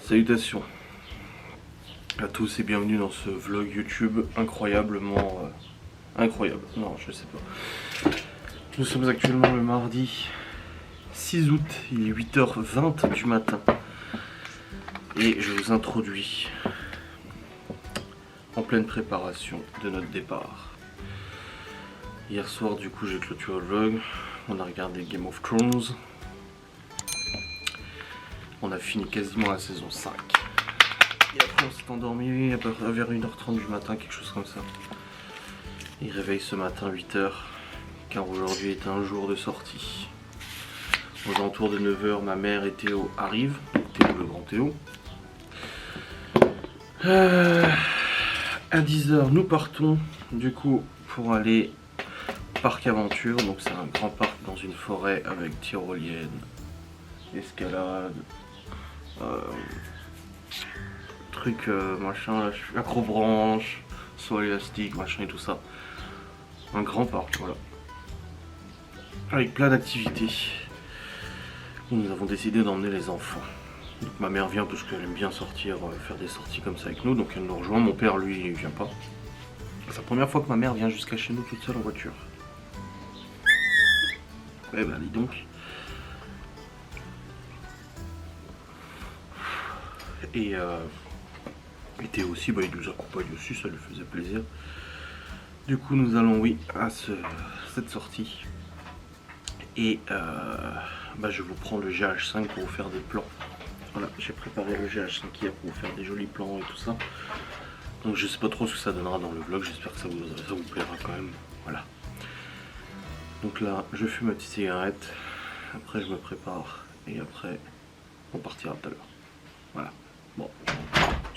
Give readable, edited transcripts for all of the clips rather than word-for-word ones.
Salutations à tous et bienvenue dans ce vlog YouTube incroyablement incroyable. Non, je sais pas. Nous sommes actuellement le mardi 6 août, il est 8h20 du matin et je vous introduis en pleine préparation de notre départ. Hier soir du coup j'ai clôturé le vlog, on a regardé Game of Thrones, on a fini quasiment la saison 5 et après on s'est endormi vers 1h30 du matin, quelque chose comme ça. Il réveille ce matin 8h car aujourd'hui est un jour de sortie. Aux alentours de 9h ma mère et Théo arrivent, Théo le grand Théo. À 10h nous partons du coup pour aller au parc aventure, donc c'est un grand parc dans une forêt avec tyrolienne, escalade, truc machin, acrobranche, saut élastique, machin et tout ça. Un grand parc, voilà. Avec plein d'activités. Nous avons décidé d'emmener les enfants. Donc ma mère vient parce qu'elle aime bien sortir, faire des sorties comme ça avec nous, donc elle nous rejoint. Mon père lui il vient pas. C'est la première fois que ma mère vient jusqu'à chez nous toute seule en voiture. Eh ben dis donc. Et Théo aussi, bah, il nous accompagne aussi, ça lui faisait plaisir. Du coup nous allons oui à cette sortie. Et bah, je vous prends le GH5 pour vous faire des plans. Voilà, j'ai préparé le GH5 hier pour vous faire des jolis plans et tout ça. Donc je sais pas trop ce que ça donnera dans le vlog, j'espère que ça vous plaira quand même. Voilà. Donc là, je fume ma petite cigarette, après je me prépare et après on partira tout à l'heure. Voilà. Bon,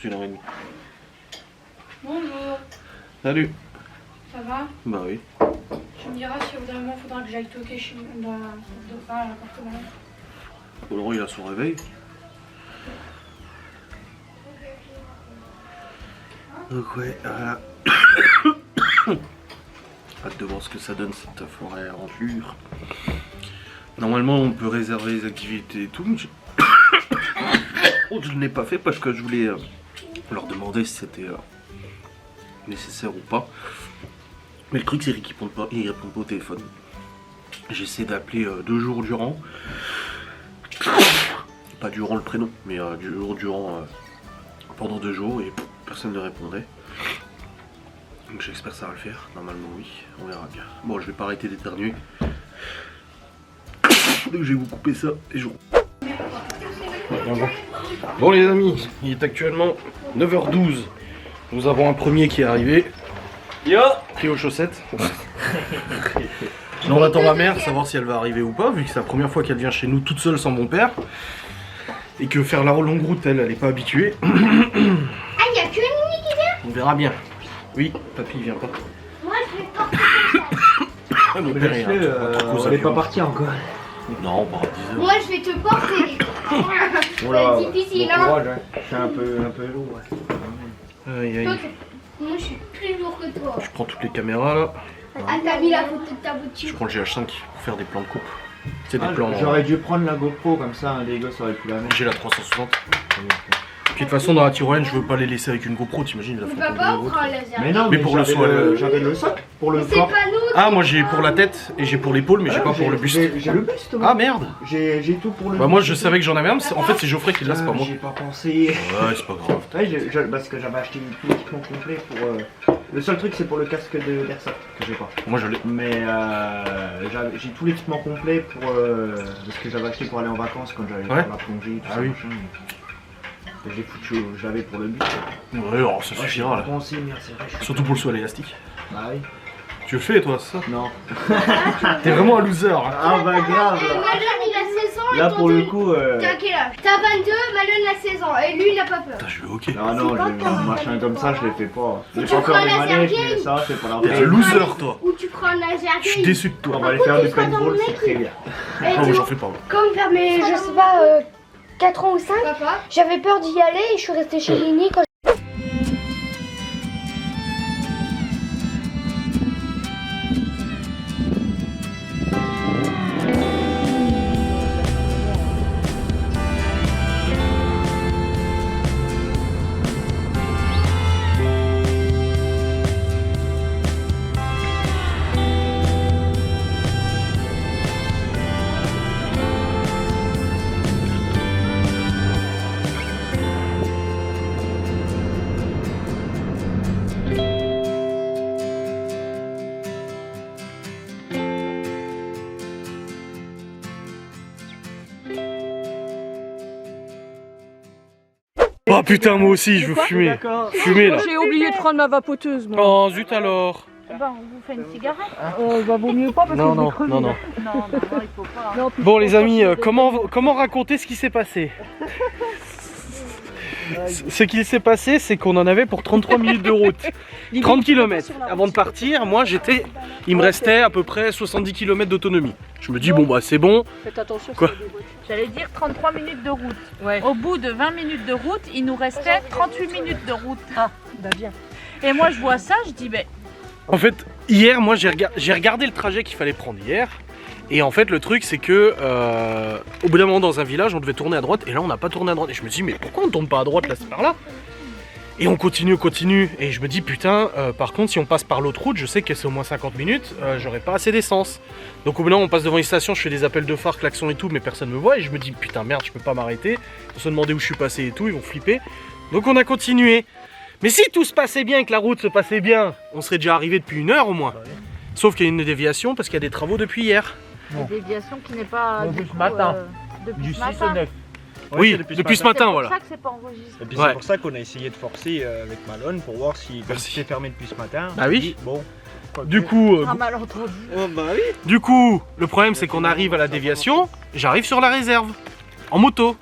c'est 1h30. Bonjour. Salut. Ça va? Bah oui. Tu me diras si au bout d'un moment faudra que j'aille toquer chez nous dans l'appartement. Laurent il a son réveil. Donc ouais, voilà. Hâte de voir ce que ça donne cette forêt aventure. Normalement on peut réserver les activités et tout, mais je ne l'ai pas fait parce que je voulais leur demander si c'était nécessaire ou pas. Mais le truc c'est qu'ils répondent pas, ils répondent pas au téléphone. J'essaie d'appeler 2 jours durant. Pas durant le prénom, mais durant pendant 2 jours et personne ne répondait. Donc j'espère que ça va le faire. Normalement oui, on verra bien. Bon, je vais pas arrêter d'éternuer. Donc je vais vous couper ça et je... Bon les amis, il est actuellement 9h12. Nous avons un premier qui est arrivé. Yo, pris aux chaussettes. On attend ma mère, savoir si elle va arriver ou pas, vu que c'est la première fois qu'elle vient chez nous toute seule sans mon père. Et que faire la longue route, elle est pas habituée. Ah, il y a que Mimi qui vient? On verra bien. Oui, papy il vient pas. Moi je vais pas. Ah, mon père, elle est pas partie encore. Non, pas à 10h. Moi je vais te porter. Voilà, C'est difficile, bon hein. courage, hein. Je suis un peu lourd. Ouais. Aïe, Toi, aïe. moi je suis plus lourd que toi. Je prends toutes les caméras là. Ah, t'as mis la photo de ta Je voiture. prends le GH5 pour faire des plans de coupe. C'est des Ah, plans. J'aurais dû prendre la GoPro comme ça, un des gosses aurait pu la mettre. J'ai la 360. Puis de toute façon dans la Tyrolienne je veux pas les laisser avec une GoPro, t'imagines la Mais photo papa, de on l'autre. prend un laser. Mais non, Mais pour le j'avais sol, j'avais le socle pour le Mais c'est corps. pas nous. Ah moi j'ai pour la tête et j'ai pour l'épaule mais j'ai pas pour le buste. J'ai le buste, moi. Ah merde. J'ai tout pour le Bah moi buste. je savais que j'en avais un, mais en fait c'est Geoffrey qui l'a, c'est pas moi. J'ai pas pensé. Ouais c'est pas grave. Ouais, parce que j'avais acheté tout l'équipement complet pour. Le seul truc c'est pour le casque de l'airsoft que j'ai pas. Moi je l'ai. Mais j'ai tout l'équipement complet pour ce que j'avais acheté pour aller en vacances quand j'allais Ouais. faire la plongée, tout Ah ça. oui. Machin. Et j'ai foutu, je l'avais pour le but. Ouais alors ça suffira là. Bon, si, merde, c'est vrai. je suis Surtout pour le saut à l'élastique. Bah oui. Tu le fais toi c'est ça? Non. T'es vraiment un loser hein. Ah bah grave. Malone il a 16 ans. Là pour le coup. T'as quel âge? T'as 22, Malone a 16 ans. Et lui il a pas peur. Putain je vais ok. Non, non, C'est pas un machin comme ça, je les fais pas. J'ai tu pas peur prends des la manèges, sergueille. mais ça, c'est pas la T'es un peine. loser toi. Ou tu prends un laser. Je suis déçu de toi. On va aller Par faire contre, du tu seras dans paintball, le c'est mec. très bien. Et Ah tu moi vois, j'en fais pas. Comme vers mes, je sais pas, 4 ans ou 5, Papa. j'avais peur d'y aller et je suis restée chez Lini quand Oh putain, moi aussi, je veux fumer. D'accord. Fumer là. J'ai oublié de prendre ma vapoteuse, moi. Oh zut alors. Bon, on vous fait une cigarette. Bah, vaut mieux pas parce Non, que je non, vais crever. non, non. Non, il faut pas. Non, puis Bon je les pense amis, pas que comment raconter ce qui s'est passé? Ce qui s'est passé, c'est qu'on en avait pour 33 minutes de route. 30 km. Avant de partir, moi il me restait à peu près 70 km d'autonomie. Je me dis bon bah c'est bon. Faites attention. Quoi? s'il y a des voitures. J'allais dire 33 minutes de route. Ouais. Au bout de 20 minutes de route, il nous restait 38 minutes de route. Ah, bah bien. Et moi, je vois ça, je dis, ben, En fait, hier, moi j'ai regardé le trajet qu'il fallait prendre hier. Et en fait, le truc, c'est que au bout d'un moment, dans un village, on devait tourner à droite. Et là, on n'a pas tourné à droite. Et je me dis, mais pourquoi on tourne pas à droite là, c'est par là? Et on continue. Et je me dis, putain, par contre, si on passe par l'autre route, je sais que c'est au moins 50 minutes, j'aurai pas assez d'essence. Donc au bout d'un moment, on passe devant une station, je fais des appels de phare, klaxon et tout, mais personne me voit. Et je me dis, putain, merde, je peux pas m'arrêter. Ils vont se demander où je suis passé et tout, ils vont flipper. Donc on a continué. Mais si tout se passait bien, que la route se passait bien, on serait déjà arrivé depuis 1 heure au moins. Sauf qu'il y a une déviation parce qu'il y a des travaux depuis hier. la déviation qui n'est pas. Depuis du ce coup, matin. Depuis Du ce 6 matin. au 9. Oui, depuis ce matin, C'est voilà. pour ça que c'est pas enregistré. Et puis Ouais. c'est pour ça qu'on a essayé de forcer avec Malone pour voir si Merci. c'est fermé depuis ce matin. Bah on oui. dit, bon. Du coup, Un malentendu. Oh bah oui. Du coup, le problème c'est qu'on arrive à la déviation, j'arrive sur la réserve, en moto.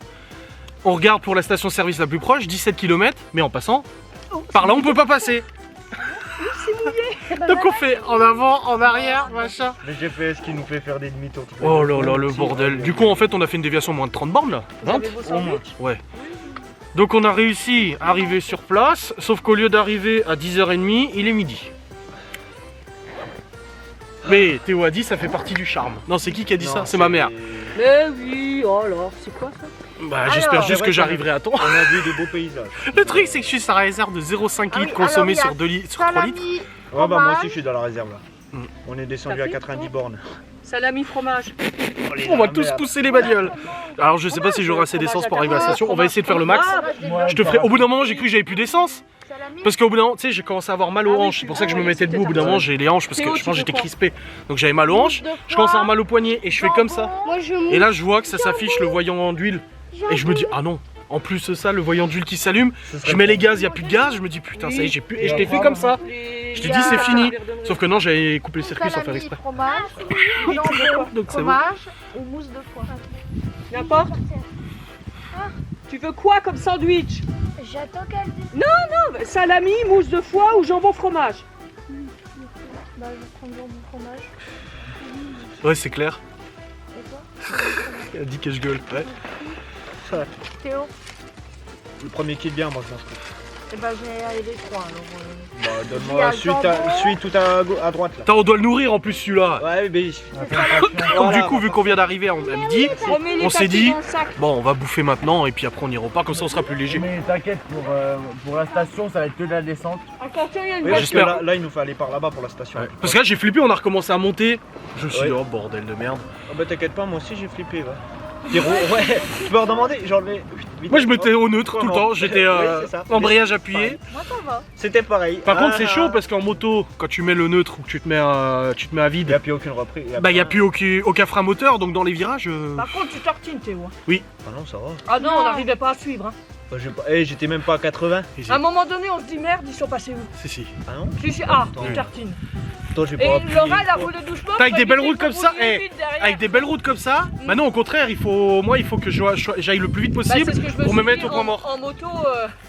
On regarde pour la station-service la plus proche, 17 km, mais en passant, par là on peut pas passer. Donc on fait en avant, en arrière, machin. Le GPS qui nous fait faire des demi-tours. Oh là là, le bordel. Du coup, en fait, on a fait une déviation moins de 30 bornes là. 20 Vous avez vos sandwichs? Ouais. Donc on a réussi à arriver sur place, sauf qu'au lieu d'arriver à 10h30, il est midi. Mais Théo a dit ça fait partie du charme. Non, c'est qui a dit ça? C'est ma mère. Mais oui, oh alors, c'est quoi ça? Bah j'espère juste que j'arriverai à temps. On a vu de beaux paysages. Le truc c'est que je suis sur la réserve de 0,5 litres consommés sur 2 litres, sur 3 litres. Salami, Ouais, bah moi fromage. aussi je suis dans la réserve là. Mm. On est descendu T'as à fait 90 bornes. Salami fromage. On va tous pousser les bagnoles. Alors je sais pas si j'aurai assez d'essence pour arriver à la station. On va essayer de faire le max. Je te ferai. Au bout d'un moment j'ai cru que j'avais plus d'essence. salami. Parce qu'au bout d'un moment, tu sais, j'ai commencé à avoir mal aux Ah oui, hanches. C'est pour ça que je me oui, mettais debout. Au bout d'un moment, j'ai les hanches parce que Théo, je pense que tu j'étais fais quoi? crispé. Donc j'avais mal aux hanches. Je commence à avoir mal au poignet et je fais comme ça. Moi je Et là, je vois que ça s'affiche le voyant d'huile. Et je me dis, ah non. En plus de ça, le voyant d'huile qui s'allume. Je mets les gaz, il n'y a plus de gaz. Je me dis, putain, ça y est, j'ai plus. Et je t'ai fait comme ça. Je t'ai dit, c'est fini. Sauf que non, j'avais coupé le circuit sans faire Salami, exprès. fromage, jambon, Donc c'est bon. fromage ou mousse de foie. N'importe. Tu veux quoi comme sandwich? J'attends qu'elle dise. Salami, mousse de foie ou jambon fromage? Bah je vais prendre jambon fromage. Ouais, c'est clair. Et toi? Elle a dit que je gueule. Ouais. Théo, Le premier qui est bien, moi je pense que. eh ben j'ai les trois alors. Bah Il y a donne-moi celui tout à droite là. Attends, on doit le nourrir en plus celui-là. Ouais, mais. Donc du coup, vu qu'on vient d'arriver à midi, Remets les on s'est papiers dit, dans le sac. bon, on va bouffer maintenant et puis après on y repart. Comme ça, on sera plus léger. Mais t'inquiète, pour la station, ça va être que de la descente. Attention, il y a une Oui, voiture. parce que j'espère. là, il nous fait aller par là-bas pour la station. Ouais. Parce que là, j'ai flippé, on a recommencé à monter. Je me suis dit, Ouais. oh bordel de merde. Oh, bah t'inquiète pas, moi aussi j'ai flippé. Ouais. Ouais, tu peux leur demander, genre vite. Moi, je mettais au neutre tout le temps. J'étais Oui, c'est ça. embrayage appuyé. Moi ça va. C'était pareil. Par contre, c'est Ah. chaud parce qu'en moto, quand tu mets le neutre ou que tu te mets à Il n'y vide, a plus aucune reprise. bah, il n'y a plus aucun frein moteur. Donc, dans les virages. Par contre, tu tartines, Théo. Ah non, ça va. Ah non, Non. on n'arrivait pas à suivre. Hein. Bah, j'étais même pas à 80. À un moment donné, on se dit merde, ils sont passés où? Si, si. Ah non. Ah, Attends. tu tartines. Toi, j'ai Et pas appuyé. Laura, elle a roulé doucement. T'as avec des pour belles éviter routes comme qu'on ça, roule eh, vite derrière. Avec des belles routes comme ça, bah non, au contraire, il faut que j'aille le plus vite Bah, c'est possible ce que je pour suis me mettre dit, au point mort. En moto,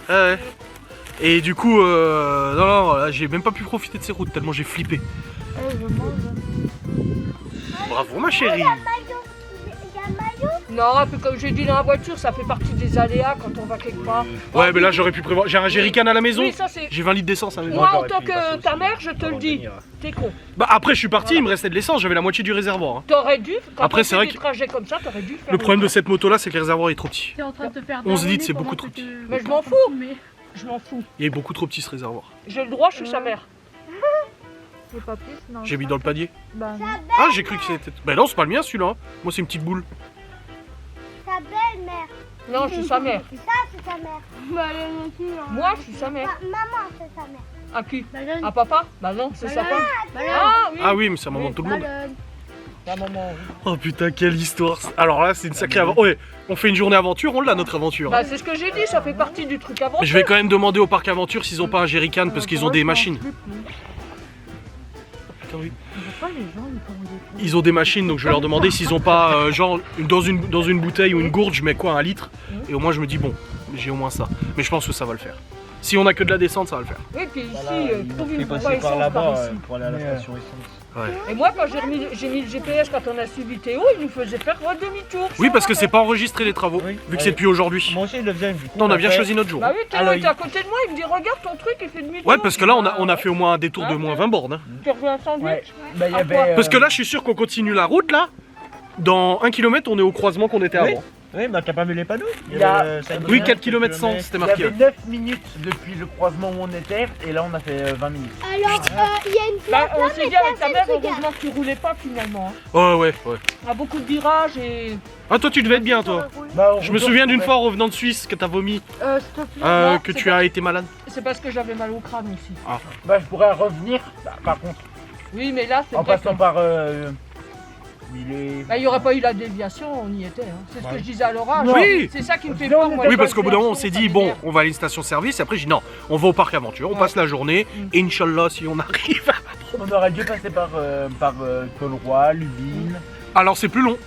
Ouais. Et du coup, non, là, j'ai même pas pu profiter de ces routes tellement j'ai flippé. Bravo ma chérie. Il y a un maillot. non, un peu comme j'ai dit dans la voiture, ça fait partie des aléas quand on va quelque part. Ouais, mais là j'aurais pu prévoir. J'ai un jerrycan à la maison. Oui, ça c'est. J'ai 20 litres d'essence à la maison. Moi, en j'aurais tant pu y passer que ta aussi, mère, je te le avant de dis, venir. t'es con. Bah après je suis parti, il me restait de l'essence, j'avais la moitié du réservoir. Hein. T'aurais dû, quand Après, on c'est fait vrai des que- trajets comme ça, t'aurais dû faire. Le problème de cette moto là, c'est que le réservoir est trop petit. T'es en train de te faire 11 litres, dardonner c'est pendant beaucoup que trop tu- petit. Mais je m'en fous. Mais Je m'en fous. Il est beaucoup trop petit ce réservoir. J'ai le droit, je suis sa mère. c'est pas plus, non. J'ai mis dans le panier. Bah non. Ah, j'ai cru que c'était. Bah non, c'est pas le mien celui-là. Moi c'est une petite boule. Ta belle-mère. Non, je suis sa mère. Ça c'est ta mère. Bah elle non plus. hein. Moi, je suis sa mère. Maman c'est sa mère. À qui? Ballon. À papa? Bah non, c'est sa femme. Ballon. Ah oui. Ah oui, mais c'est un moment de tout le monde. Ballon. C'est un moment. Oh putain, quelle histoire. Alors là, c'est une sacrée aventure. Ouais, on fait une journée aventure, on l'a notre aventure. Bah, c'est ce que j'ai dit, ça fait partie du truc avant. Je vais quand même demander au parc aventure s'ils ont pas un jerrycan parce qu'ils ont des machines. Putain, oui. Ils ont des machines, donc je vais leur demander s'ils ont pas, genre, dans une bouteille ou une gourde, je mets quoi, 1 litre. Et au moins, je me dis, bon, j'ai au moins ça. Mais je pense que ça va le faire. Si on a que de la descente, ça va le faire. Oui, puis ici, Voilà, trouve il une faut voie passer par essence là-bas par ici. pour aller à la station essence. Ouais. Et moi, quand j'ai mis le GPS, quand on a suivi Théo, il nous faisait faire demi-tour. Oui, parce que c'est pas enregistré les travaux, Oui. vu que c'est depuis aujourd'hui. Moi aussi, je le faisais. Du coup, Non, on a bien fait- choisi notre jour. Bah oui, Théo Alors, était à côté de moi, il me dit regarde ton truc, il fait demi-tour. Ouais, parce que là, on a fait au moins un détour de moins 20 bornes. Hein. Tu reviens à sandwich. Ouais. Bah, il y À avait. quoi Parce que là, je suis sûr qu'on continue la route, là. Dans 1 km, on est au croisement qu'on était Oui. avant. Oui, bah t'as pas vu les panneaux? Il y a- Oui, 4 km 100, c'était Il y marqué. avait 9 minutes depuis le croisement où on était, et là on a fait 20 minutes. Alors, il y a une Bah, place on là, s'est mais dit avec personne ta mère, regarde. heureusement que tu roulais pas finalement. Hein. Ouais, ouais, ouais. On a beaucoup de virages et. Ah, toi, tu devais être bien, toi. Bah, Je me souviens d'une fois en revenant de Suisse que t'as vomi, S'il te plaît. Non, que c'est tu as été malade. C'est parce que j'avais mal au crâne aussi. Bah, je pourrais revenir, par contre, Oui, mais là, c'est en vrai passant que- par. Il est. Bah, il n'y aurait pas eu la déviation, on y était. Hein. C'est ce que je disais à Laura. Non. Oui. C'est ça qui me fait Non, peur. on moi, Oui, les parce qu'au bout d'un moment, on déviations, s'est ça dit, bon, m'énerve. on va à une station-service. Et après, j'ai dit, non, on va au parc aventure, on Ouais. passe la journée. Mm. Et Inch'Allah, si on arrive. On aurait dû passer par Colroy, Lubin. Alors, c'est plus long.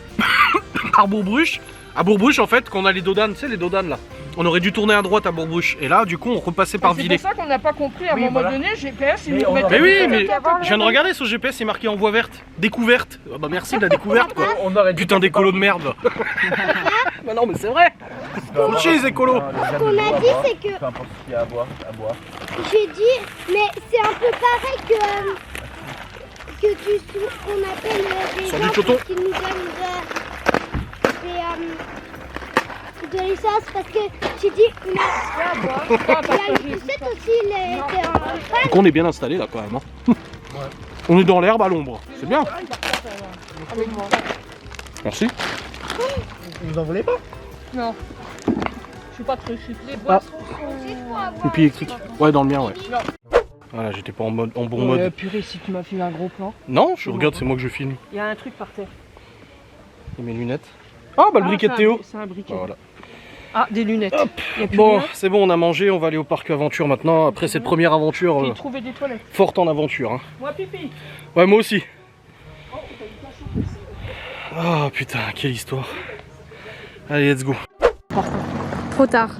À Bourg-Bruche. À Bourg-Bruche, en fait, quand on a les dodanes, tu sais, les dodanes là. On aurait dû tourner à droite à Bourg-Bruche. Et là, du coup, on repassait par C'est Villers. pour ça qu'on n'a pas compris à un Oui, moment voilà. donné, GPS, il Mais nous on remettait aurait- Mais oui, des mais trucs avant. je viens de regarder sur GPS, c'est marqué en voie verte. Découverte. Ah bah merci de la découverte, quoi. On aurait dû Putain d'écolo de merde. Bah non, mais c'est vrai. Faut chier les écolos. Ce qu'on a dit, c'est que Peu importe ce qu'il y a à boire, j'ai dit, mais c'est un peu pareil qu'on appelle des Sur gens du coton. qui nous donnent de l'essence parce que j'ai dit, il y a une poussette aussi, les, c'est en panne. Donc on est bien installé là quand même. Hein. On est dans l'herbe à l'ombre. C'est bien. Avec moi. Merci. Vous en voulez pas? Non. Je suis pas très chic. Les boissons Et puis électrique. Ouais, dans le mien, ouais. Voilà, j'étais pas en bon mode. Purée, si tu m'as fait un gros plan. Non, je regarde, c'est moi que je filme. Il y a un truc par terre. Et mes lunettes. Ah bah le briquet de Théo. C'est un briquet. Bah, voilà. Ah, des lunettes. Il y a plus Bon, rien. c'est bon, on a mangé, on va aller au parc aventure maintenant. Après cette première aventure Puis trouver des toilettes. forte en aventure. Hein. Moi, pipi. Ouais, moi aussi. Ah putain, quelle histoire. Allez, let's go. Trop tard.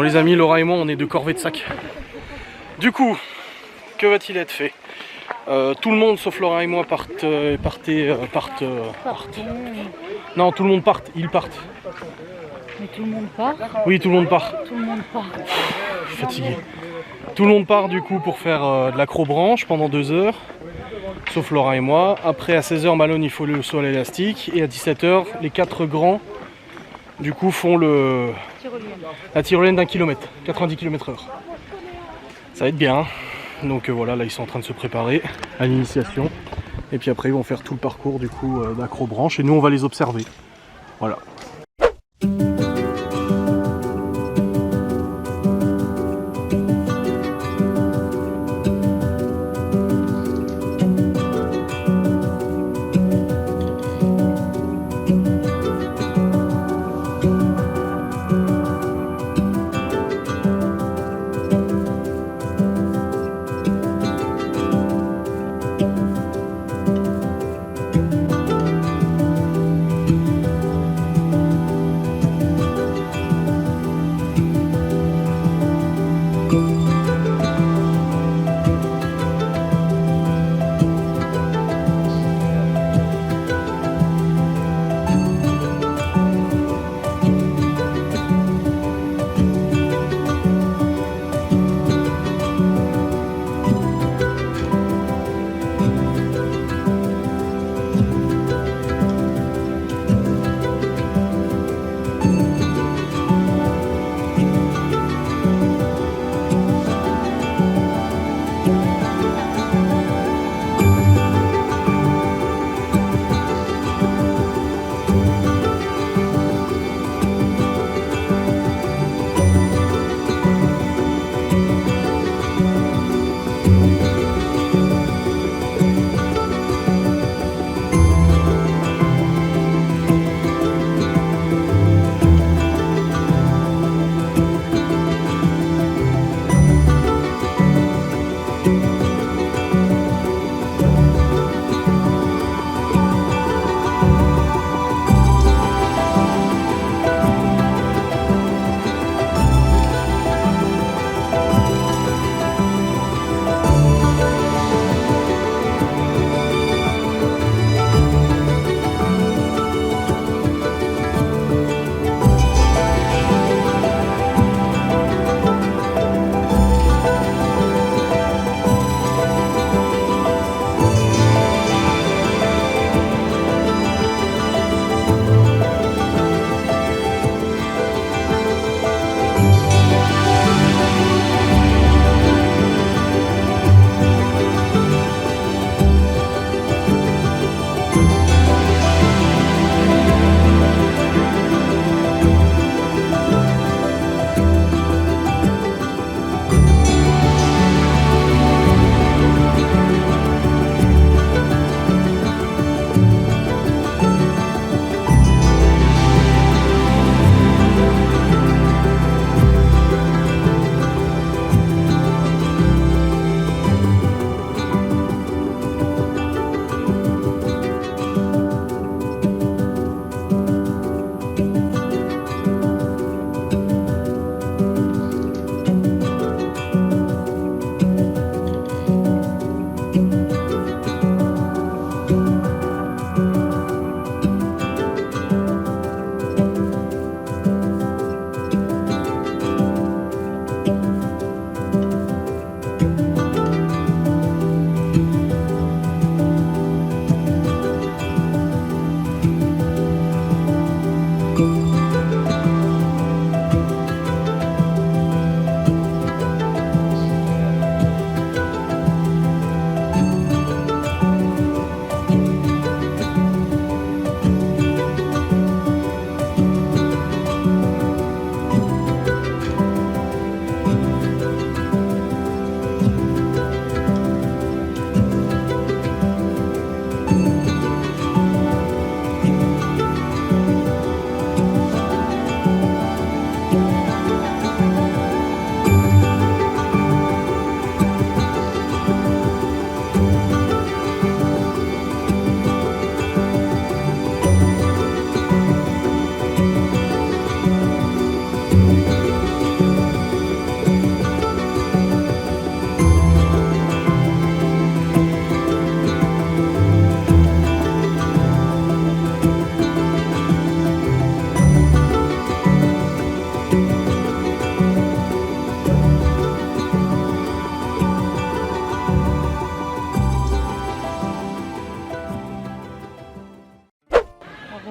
les amis, Laura et moi on est de corvée de sac. Du coup, que va-t-il être fait? Tout le monde sauf Laura et moi partent. Non, tout le monde part, ils partent. Mais tout le monde part. Oui, tout le monde part. Tout le monde part. Je suis fatigué. Tout le monde part du coup pour faire de l'acrobranche pendant 2 heures. Sauf Laura et moi. Après à 16h, Malone il faut le saut à l'élastique. Et à 17h, les 4 grands du coup font la tyrolienne d'1 km, 90 km/h. Ça va être bien. Donc voilà, là ils sont en train de se préparer à l'initiation. Et puis après ils vont faire tout le parcours du coup d'acrobranche. Et nous on va les observer. Voilà.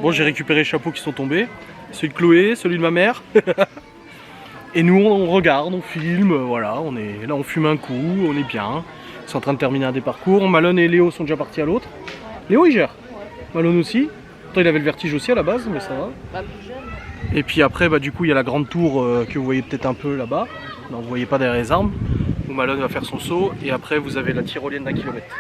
Bon, j'ai récupéré les chapeaux qui sont tombés. Celui de Chloé, celui de ma mère. Et nous, on regarde, on filme, voilà, on est là, on fume un coup, on est bien. Ils sont en train de terminer un des parcours. Malone et Léo sont déjà partis à l'autre. Léo, il gère. Malone aussi. Pourtant, il avait le vertige aussi à la base, mais ça va. Et puis après, bah, du coup, il y a la grande tour que vous voyez peut-être un peu là-bas. Non, vous voyez pas derrière les arbres. Où Malone va faire son saut. Et après, vous avez la tyrolienne d'1 kilomètre.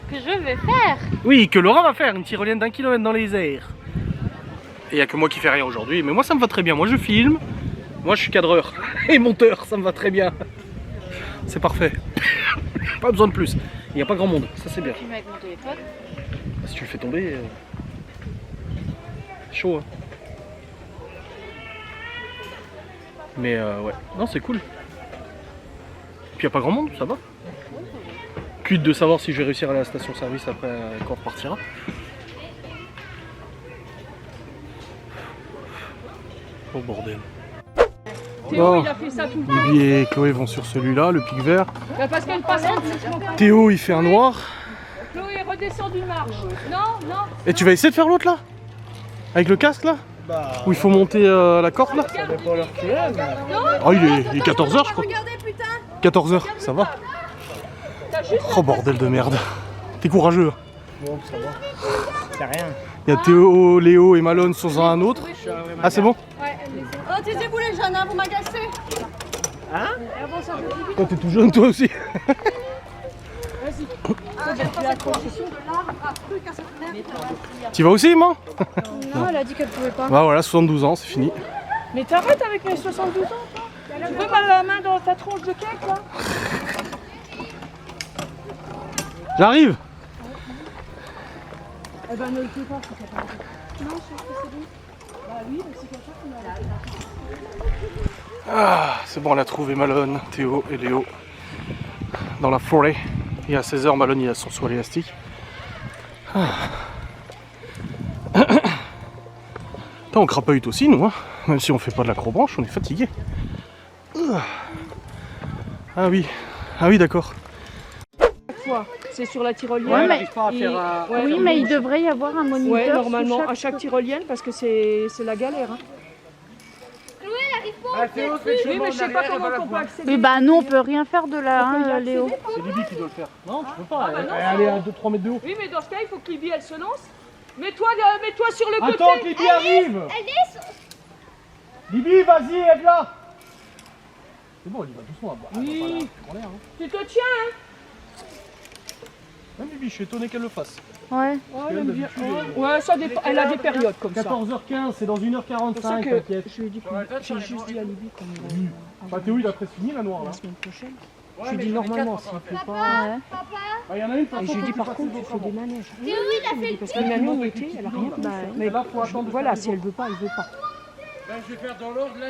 Que je vais faire. Oui, que Laura va faire, une tyrolienne d'1 kilomètre dans les airs. Et il n'y a que moi qui fais rien aujourd'hui, mais moi ça me va très bien. Moi je filme, moi je suis cadreur et monteur, ça me va très bien. C'est parfait. Pas besoin de plus. Il n'y a pas grand monde, ça c'est bien. Filmer avec mon téléphone. Si tu le fais tomber, chaud. Hein. Mais ouais, non c'est cool. Puis il n'y a pas grand monde, ça va. Quid de savoir si je vais réussir à aller à la station service après quand on repartira. Oh bordel. Théo, Bon. il a fait ça tout le temps. Bibi et Chloé vont sur celui-là, le pic vert. Bah, parce qu'elle passe en dessous. Théo il fait un noir. Chloé, redescend du marche. Non, non. Et tu vas essayer de faire l'autre là? Avec le casque là? Bah, Où il faut monter la corde là? ça dépend l'heure qu'il est, mais... Oh il est 14h je crois. 14h, ça va? Oh bordel de merde. T'es courageux. Bon, ça va. C'est rien. Il y a Théo, Léo et Malone sur un autre. Ah c'est bon? Oh, taisez-vous les jeunes, hein, vous m'agacez. Toi t'es tout jeune toi aussi. Tu vas aussi maman? Non, elle a dit qu'elle pouvait pas. Bah voilà, 72 ans, c'est fini. Mais t'arrêtes avec mes 72 ans, toi. Tu veux ma main dans ta tronche de cake, là? J'arrive. Eh ben, ne le fais pas, si t'as pas envie. Non, je pense que c'est bon. Bah oui, mais c'est comme ça qu'on a. Ah, c'est bon, on a trouvé Malone, Théo et Léo dans la forêt. Et à 16h, Malone il a son saut élastique. Ah. Putain, on crapahute aussi, nous, hein. Même si on fait pas de l'acrobranche, on est fatigué. Ah oui, d'accord. C'est sur la tyrolienne. Ouais, mais pas à faire Ouais, oui, mais il devrait y avoir un moniteur. Ouais, sous normalement, à chaque tyrolienne, parce que c'est la galère. Hein. Théo, Oui, mais je sais pas comment on peut accéder. Oui, bah nous on peut rien faire de là, hein, Léo. C'est Libby qui doit le faire. Non, tu peux pas. bah non, Elle est à 2-3 mètres de haut. Oui, mais dans ce cas, il faut que Libby, elle se lance. Mets-toi sur le côté. Attends que Libby arrive. Libby, vas-y, aide-la. C'est bon, il va doucement. Oui. En l'air, hein. Tu te tiens, hein. Même Libby, je suis étonné qu'elle le fasse. Ouais. Ouais, elle aime bien. Ouais, ça dépend. Elle a des périodes comme ça. 14h15, c'est dans C'est pour ça 1h45, que t'inquiète. je lui ai dit j'ai juste dit à Libby qu'on Bah Théo, il a presque fini la noire là. la semaine prochaine. Je lui ai dit normalement, s'il ne peut pas. Ouais. Bah, il y en a une Et façon. je lui ai dit par contre, il faut des manèges. Parce que maintenant, l'été, elle a rien. Bah, Mais là, faut attendre. voilà, si elle veut pas, elle veut pas. Je vais faire dans l'ordre là.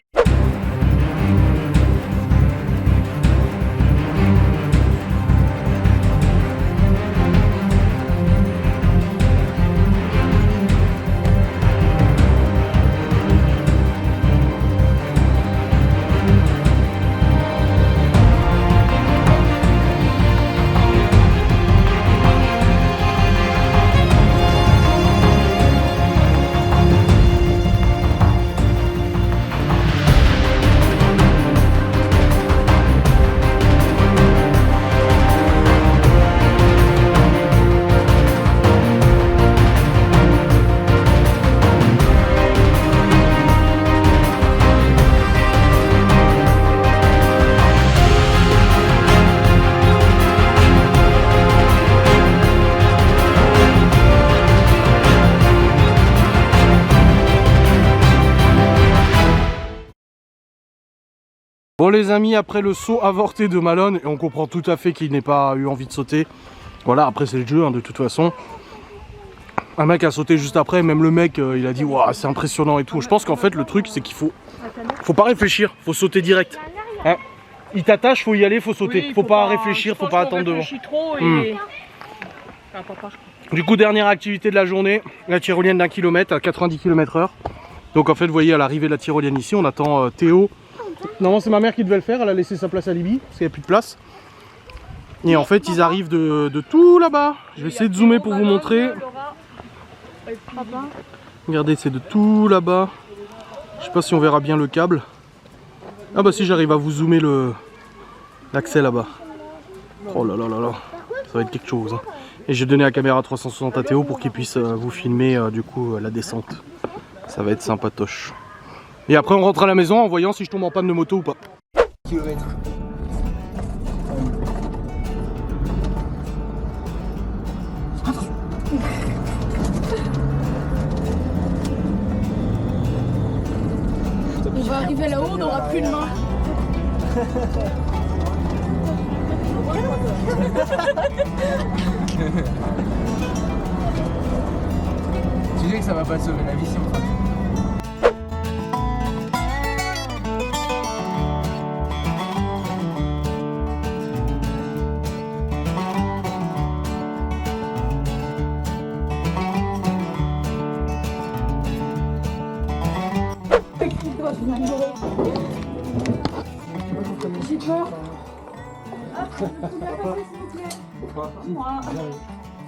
Bon les amis, après le saut avorté de Malone, et on comprend tout à fait qu'il n'ait pas eu envie de sauter. Voilà, après c'est le jeu hein, de toute façon. Un mec a sauté juste après, même le mec il a dit waouh c'est impressionnant et tout. Je pense qu'en fait le truc c'est qu'il faut pas réfléchir, faut sauter direct. Hein, il t'attache, faut y aller, faut sauter. Oui, faut pas réfléchir, faut pas attendre devant. Trop et... Ah, papa, je crois. Du coup dernière activité de la journée, la tyrolienne d'1 kilomètre à 90 km/h. Donc en fait vous voyez à l'arrivée de la tyrolienne ici, on attend Théo. Normalement c'est ma mère qui devait le faire, elle a laissé sa place à Libby parce qu'il n'y a plus de place. Et en fait ils arrivent de tout là-bas. Je vais essayer de zoomer pour vous montrer. Regardez, c'est de tout là-bas. Je sais pas si on verra bien le câble. Ah bah si, j'arrive à vous zoomer l'accès là-bas. Oh là là là là, ça va être quelque chose. Hein. Et j'ai donné la caméra 360 à Théo pour qu'il puisse vous filmer du coup la descente. Ça va être sympatoche. Et après on rentre à la maison en voyant si je tombe en panne de moto ou pas. Kilomètres. On va arriver là-haut, on n'aura plus de main. Tu dis que ça va pas te sauver la vie si on fait. J'ai peur.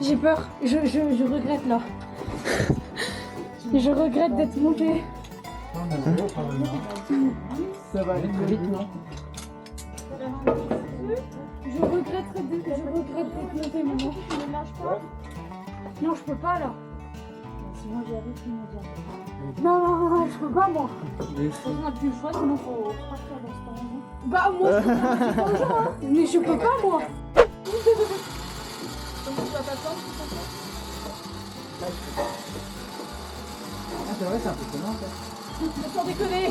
J'ai peur. Je regrette là. Je regrette d'être montée. Ça va aller très vite, non? Je regrette d'être montée, maman. Tu ne lâches pas? Non, je peux pas là. Sinon j'y arrive, sinon j'y arrive. Non, je peux pas moi. On n'a plus le choix, sinon faut partir dans ce temps. Bah moi, je peux pas, hein. Mais je peux pas moi. Donc tu vas t'attendre, Ah, c'est vrai, c'est impressionnant ça. sans déconner.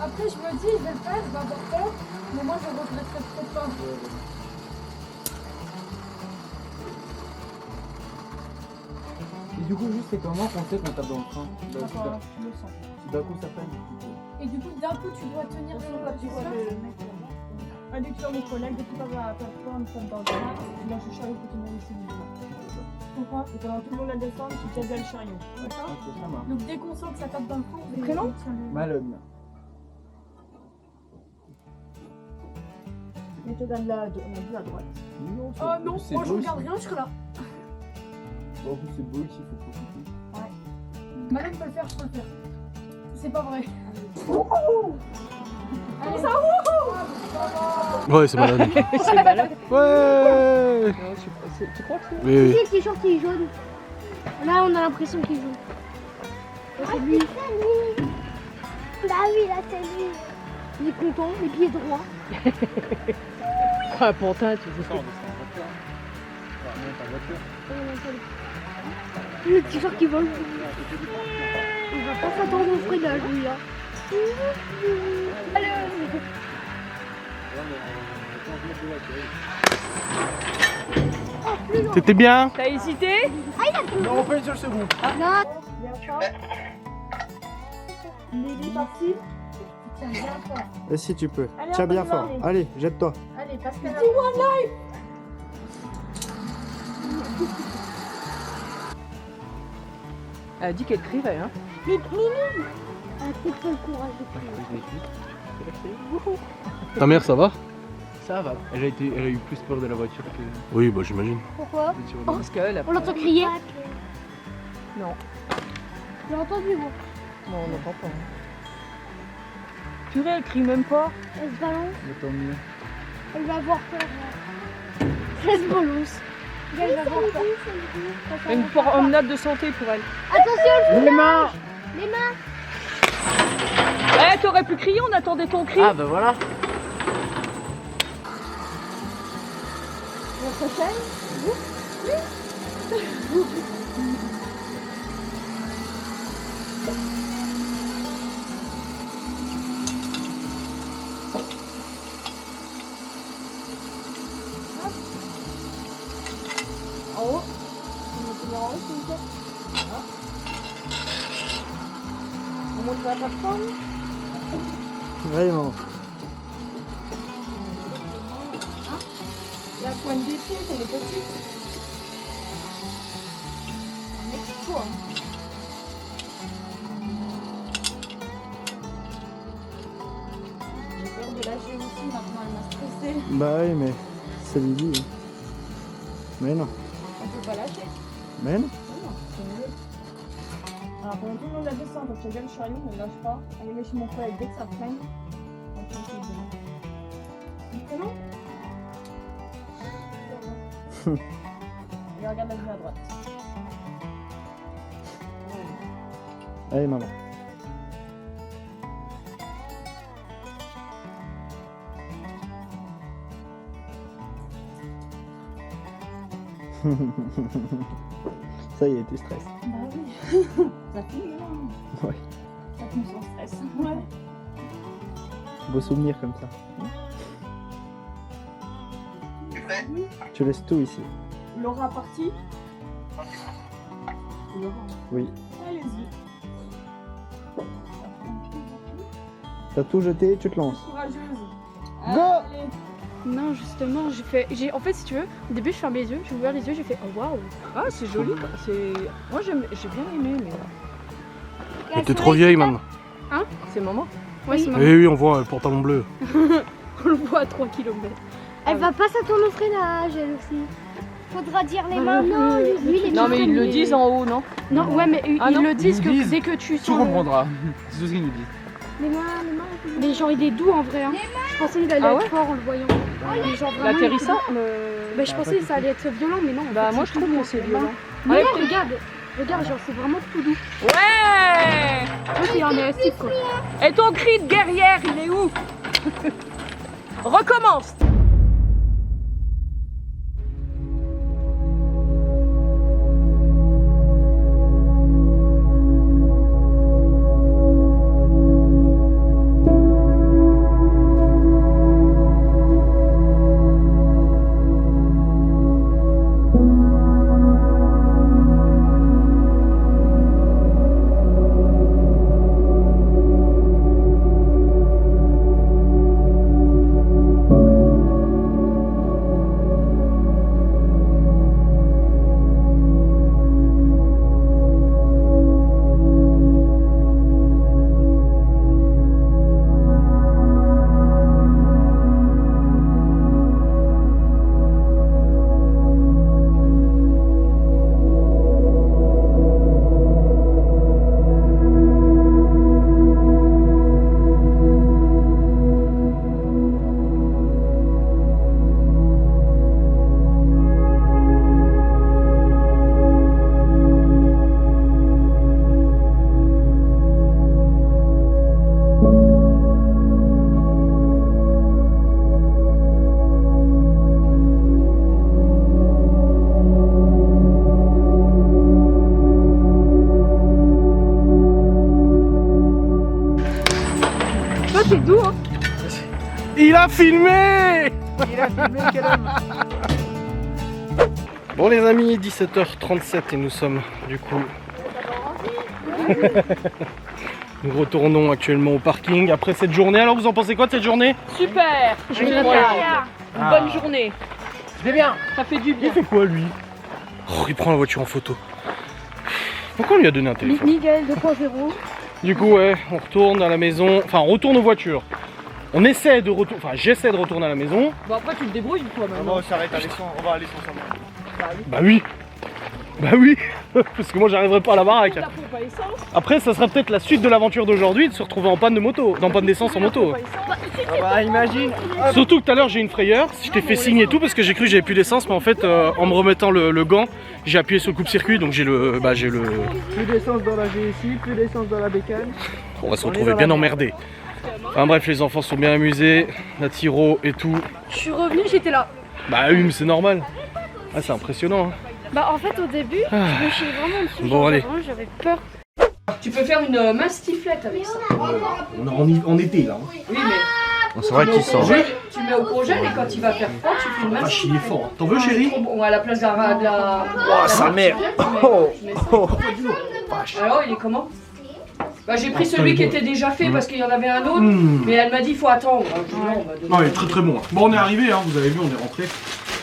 Après je me dis, je vais le faire, je vais avoir peur. Mais moi je regretterai peut-être pas. Et du coup, juste c'est comment qu'on sait qu'on tape dans le train? Tu le sens. D'un coup ça freine. Et du coup d'un coup tu dois tenir sur la position. Un des clients, mon collègue, dès qu'il va à la plateforme, nous sommes dans le train, il lâche le chariot pour tout le monde ici. Pourquoi? Et pendant tout le monde la descend, tu tiens bien le chariot. D'accord? Ok, ça marche. Donc dès qu'on sent que ça tape dans le fond, Le prénom? Malone. Il te donne on a vu à droite. Non, Oh non, moi je regarde rien, je serai là. En plus c'est beau ici, il faut profiter. Malone peut le faire, je peux le faire. C'est pas vrai. Allez, ça Ouais, c'est malade. C'est malade. Ouais. Tu crois que c'est... Oui, oui. Si, le t-shirt il est jaune. Là, on a l'impression qu'il est jaune. C'est lui. Bah oui, là, c'est lui. Il est content, les pieds droits. Ah, Pantin, tu veux ça. Le t-shirt qui vole. On va pas s'attendre au freinage, lui, là. Allez. Oh, plus loin. C'était bien? T'as hésité? Non, on peut être sur le second. Non. Il est parti. Tiens bien fort. Et si tu peux. Allez, Tiens on bien y va, fort. allez. Allez, jette-toi. Allez, parce que dis-moi live. Elle a dit qu'elle crierait, hein. Mais Mimi, elle a peut-être pas le courage de crier. Ta mère, ça va? Ça va. Elle a eu plus peur de la voiture que Oui, bah j'imagine. Pourquoi? sur le Parce qu'elle a... On l'entend crier? Non. J'ai entendu, moi. Non, on n'entend pas. Purée, elle crie même pas. Elle se balance, Mais tant mieux. elle va avoir peur. Elle se balance. Elle va avoir peur. Une promenade de santé pour elle. Attention, Les mains. les mains. Eh, t'aurais pu crier, on attendait ton cri. Ah bah voilà. La prochaine. En haut. On va tenir en haut, s'il vous plaît. On monte sur la plateforme. Vraiment. La pointe des pieds, elle est petite. Un exploit. J'ai peur de lâcher aussi, maintenant elle m'a stressée. Bah oui, mais c'est Lily. Mais non. On peut pas lâcher. Mais non. Non, c'est mieux. Alors pendant tout le long de la descente, on tient bien le chariot, on ne lâche pas. Allez, mais chez mon collègue, dès que ça freine, on tient le bien. Comment Et regarde la vue à droite. Allez, maman. Ça y est, tu stresses. Bah oui. Ça finit, hein. Ouais. Ça finit sans stress. Ouais. Beau souvenir comme ça. Tu laisses tout ici. Laura partie. Laura. Oui. Allez-y. T'as tout jeté, tu te lances. Courageuse. Go. Allez. Non, justement, en fait, si tu veux, au début, je ferme les yeux, j'ai ouvert les yeux, j'ai fait oh waouh. Ah, c'est joli. Moi, j'ai bien aimé, mais Mais t'es trop vieille maintenant. c'est maman. Ouais, c'est Eh marrant. oui, on voit le pantalon bleu. On le voit à 3 km. Elle va pas s'attendre au freinage, elle aussi. Faudra dire les mains. Non, lui, les Non, mains. mais ils le disent en haut, non? Non, ouais, mais Ah ils non, le disent ils que disent. dès que tu Tu sens. comprendras. C'est tout ce qu'ils nous disent. Les mains. Mais genre, il est doux en vrai. Hein. Je pensais qu'il allait Ah être ouais fort en le voyant. Mais genre, vraiment, L'atterrissage Bah, je pensais que ça allait être violent, mais non. en Bah, fait, moi, c'est je trouve tout que doux, c'est vraiment. violent. Mais Allez, non, regarde, genre, c'est vraiment tout doux. Ouais! L'autre, il est en élastique, quoi. Et ton cri de guerrière, il est où? Recommence! Toi, t'es doux, hein. Il a filmé. Il a filmé, quel homme. Bon les amis, 17h37 et nous sommes du coup... Nous retournons actuellement au parking après cette journée. Alors vous en pensez quoi de cette journée? Super! Génial. Une bonne journée. C'est bien. Ça fait du bien. Il fait quoi lui? Oh, il prend la voiture en photo. Pourquoi on lui a donné un téléphone? Miguel 2.0. Du coup ouais, on retourne à la maison, enfin on retourne aux voitures. On essaie de retourner, enfin j'essaie de retourner à la maison. Bon, après, tu te débrouilles, toi, On maintenant. va s'arrêter à l'essence, on va à l'essence ensemble. Bah oui. Bah oui. Parce que moi j'arriverai pas à la baraque. Ta pompe à essence. Après ça sera peut-être la suite de l'aventure d'aujourd'hui de se retrouver en panne de moto, en panne d'essence en moto. Ah bah imagine. Surtout que tout à l'heure j'ai une frayeur, je t'ai fait signe et tout parce que j'ai cru que j'avais plus d'essence mais en fait en me remettant le gant j'ai appuyé sur le coupe-circuit donc j'ai le... Plus d'essence dans la GSI, plus d'essence dans la bécane. On va se retrouver bien emmerdé. Enfin bref les enfants sont bien amusés, la Tiro et tout. Je suis revenue, j'étais là. Bah oui mais c'est normal. Ah c'est impressionnant hein. Bah, en fait, au début, je me chiais vraiment dessus. Bon, genre, allez. vraiment, j'avais peur. Tu peux faire une mastiflette avec ça. On est en été là. Oui, mais C'est vrai qu'il sent. tu mets au congèle et quand il va faire froid, tu fais une Ah mastiflette. il est fort. T'en veux chérie? Ou à la place de la... Oh sa mère. Oh. Oh. Alors, il est comment? Bah, j'ai pris celui qui était déjà fait parce qu'il y en avait un autre, mais elle m'a dit il faut attendre. Alors, je dis, non, on va donner- Non il est très très bon. Bon on est arrivé hein, vous avez vu on est rentré.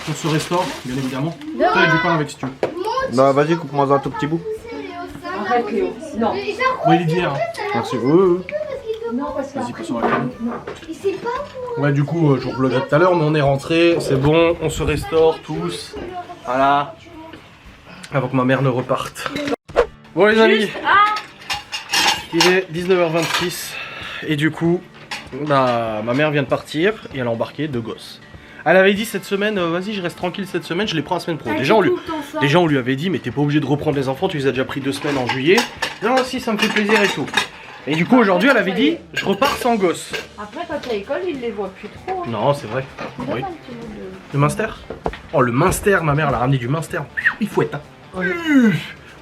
On se restaure bien évidemment. T'as du pain avec si tu veux. Bah vas-y, coupe-moi un tout petit bout. Arrête, Léo. Non. Bon il est d'hier hein. Merci. Oui. Non, parce que... Vas-y passe sur la canne. Ouais du coup je vous vloguerai tout à l'heure mais on est rentré, c'est bon, on se restaure tous. Voilà. Avant que ma mère ne reparte. Bon les amis, il est 19h26 et du coup, bah, ma mère vient de partir et elle a embarqué 2 gosses. Elle avait dit cette semaine, vas-y je reste tranquille cette semaine, je les prends la semaine pro. Déjà on lui avait dit, mais t'es pas obligé de reprendre les enfants, tu les as déjà pris 2 semaines en juillet. Non si ça me fait plaisir et tout. Et du coup aujourd'hui elle avait dit, je repars sans gosse. Après, quand tu es à l'école, ils les voient plus trop. Hein. Non c'est vrai. Ils donnent Oui. un petit bout de... Le Munster. Oh le Munster, ma mère elle a ramené du Munster. Il fouette hein.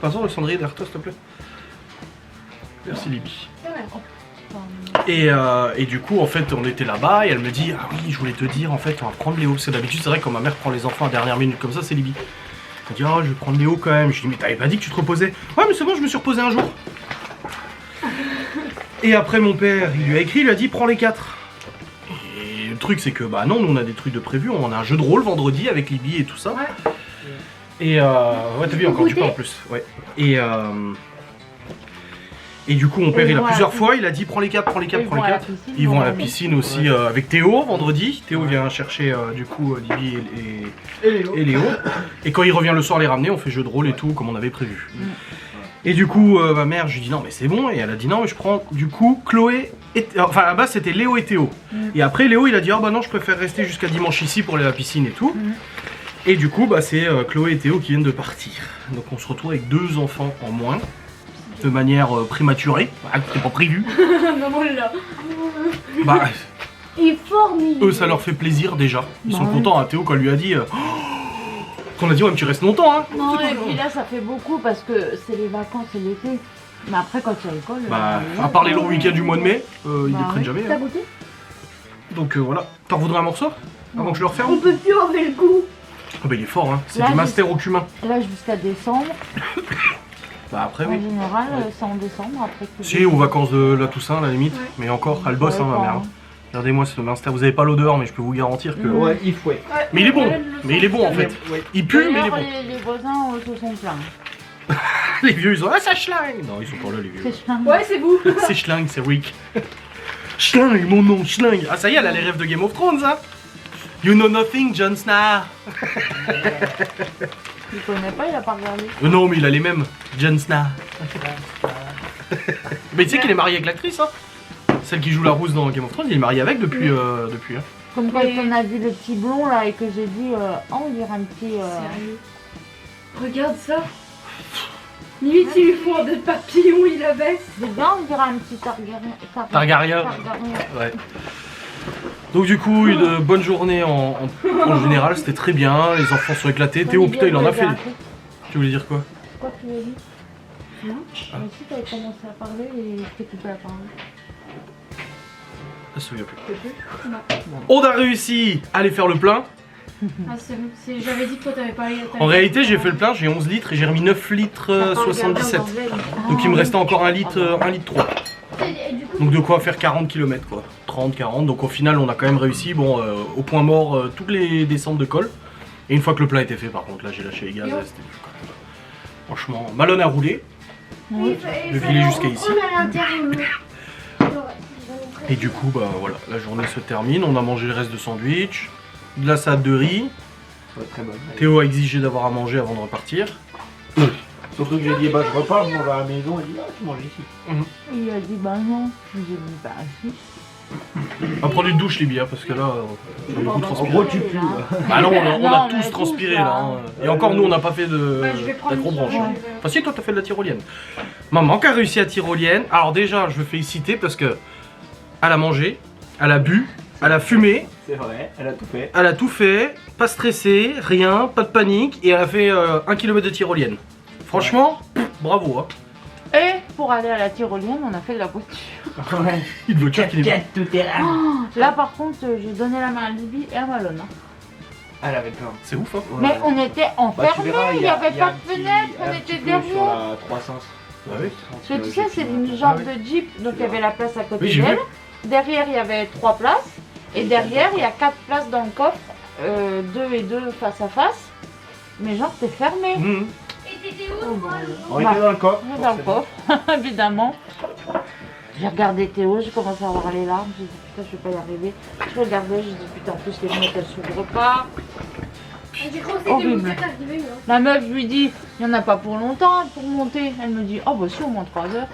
Passons le cendrier derrière toi s'il te plaît. Merci Libby. Et du coup en fait on était là-bas et elle me dit ah oui je voulais te dire en fait on va prendre Léo parce que d'habitude c'est vrai que quand ma mère prend les enfants à dernière minute comme ça c'est Libby. Elle dit oh je vais prendre Léo quand même. Je dis mais t'avais pas dit que tu te reposais. Ouais mais c'est bon je me suis reposé un jour. Et après mon père il lui a écrit, il lui a dit prends les 4. Et le truc c'est que bah non nous on a des trucs de prévu, on a un jeu de rôle vendredi avec Libby et tout ça. Ouais. Et ouais t'as vu encore du pain en plus. Ouais. Et du coup mon père il a plusieurs fois il a dit prends les 4, prends les 4, prends les 4. Ils vont à la piscine aussi avec Théo vendredi. Théo vient chercher du coup Libby et Léo. Et quand il revient le soir les ramener on fait jeu de rôle et tout comme on avait prévu. Et du coup ma mère je lui dis non mais c'est bon et elle a dit non mais je prends du coup Chloé et enfin à la base c'était Léo et Théo. Et après Léo il a dit ah bah non je préfère rester jusqu'à dimanche ici pour aller à la piscine et tout. Et du coup bah c'est Chloé et Théo qui viennent de partir. Donc on se retrouve avec 2 enfants en moins. De manière prématurée, c'était pas prévu. Maman est là. Bah, Il forme. eux ça leur fait plaisir déjà. Ils sont contents. Hein. Théo quand on lui a dit, qu'on a dit ouais mais tu restes longtemps hein. Non, et puis là, ça fait beaucoup parce que c'est les vacances et l'été. Mais après, quand tu es à l'école. Bah, à part les longs week-ends du mois de mai, ils les prennent jamais. T'as Hein. goûté? Donc voilà. T'en voudrais un morceau avant que je le referme? On peut plus enlever le goût. Oh bah il est fort hein. C'est Là, du master au cumin. Là, jusqu'à décembre. Bah après En oui. général, c'est en décembre. Après que Si aux vacances de la Toussaint à la limite. Mais encore, elle bosse hein ma mère. Regardez-moi ce master, vous avez pas l'odeur mais je peux vous garantir que... Ouais, il fouette. Mais il est bon. Mais il est bon en fait. Ouais. Il pue mais il est D'ailleurs, bon. les voisins se sont plaints. Les vieux ils ont ah ça schlingue. Non ils sont pas là les vieux. C'est chiant. Ouais, c'est vous. C'est Schling, c'est Rick. Schling, mon nom, Schling. Ah ça y est, elle a les rêves de Game of Thrones, hein. You know nothing, Jon Snow. Il connaît pas, il a pas regardé. Non, mais il a les mêmes. Jon Snow. Mais tu sais qu'il est marié avec l'actrice, hein. Celle qui joue la rousse dans Game of Thrones, il est marié avec depuis. Hein. Comme quand on a vu le petit blond là et que j'ai dit, oh, on dirait un petit. Sérieux. Regarde ça. Limite, il lui faut un de papillon, il avait. C'est bien, on dirait un petit Targaryen. Targaryen. Ouais. Donc du coup, une bonne journée en général, c'était très bien, les enfants sont éclatés. Théo, putain, il en a fait. Tu voulais dire quoi? Quoi tu veux dire? Non. Mais si t'avais commencé à parler et je t'ai coupé la parole. Je me souviens plus. On a réussi à aller faire le plein. Ah, j'avais dit que toi t'avais parlé. En réalité, j'ai fait le plein, j'ai 11 litres et j'ai remis 9 litres 77. Donc il me restait encore 1 litre 3. Donc de quoi faire 40 km quoi. 30, 40. Donc au final, on a quand même réussi. Bon, au point mort, toutes les descentes de col. Et une fois que le plein était fait, par contre, là j'ai lâché les gaz. C'était franchement, Malone a roulé. Oui. Le filet jusqu'à ici. On a l'intérieur. Et du coup, bah voilà, la journée se termine. On a mangé le reste de sandwich, de la salade de riz. Ouais, très bonne. Théo a exigé d'avoir à manger avant de repartir. Surtout que j'ai dit, bah je repars, je m'en vais à la maison. Il dit, ah, tu manges ici. Il a dit, bah non. J'ai dit, bah si. On va prendre une douche, Libya, parce que là, on a beaucoup En transpiré. gros, tu pues. Bah non, on a Non, tous mais tous, transpiré là. là. Hein. Et encore, nous, on n'a pas fait de Je vais prendre d'acrobranche. une Hein. Enfin, si, toi, t'as fait de la tyrolienne. Maman qui a réussi à tyrolienne. Alors, déjà, je veux féliciter parce que elle a mangé, elle a bu, elle a fumé, C'est vrai, elle a tout fait. elle a tout fait, pas stressée, rien, pas de panique, et elle a fait 1 km de tyrolienne. Franchement, bravo. Hein. Et pour aller à la tyrolienne, on a fait de la voiture. Ouais. Une voiture qui n'est pas. Tout est là. Là, par contre, j'ai donné la main à Libby et à Malone. Hein. Elle avait peur. C'est ouf, hein. Mais on était Bah, tu enfermés, verras, il n'y avait y a pas un de petit- fenêtre, on un était petit peu derrière. Sur la 300. Ah oui. Parce que tu sais, c'est une genre de jeep, donc il y avait la place à côté Oui, j'ai d'elle. vu. Derrière, il y avait 3 places. Et derrière, il y a 4 places dans le coffre, 2 et 2 face à face. Mais genre, c'est fermé. Mmh. Et t'étais où Oh, bon, On était dans le coffre. dans le coffre, évidemment. J'ai regardé Théo, j'ai commencé à avoir les larmes. J'ai dit putain, je vais pas y arriver. Je regardais, j'ai dit putain, en plus les fenêtres elles s'ouvrent pas. J'ai cru que c'était Horrible. mon spectacle qui avait eu. La meuf, je lui dis, il n'y en a pas pour longtemps pour monter. Elle me dit, oh bah si, au moins 3 heures.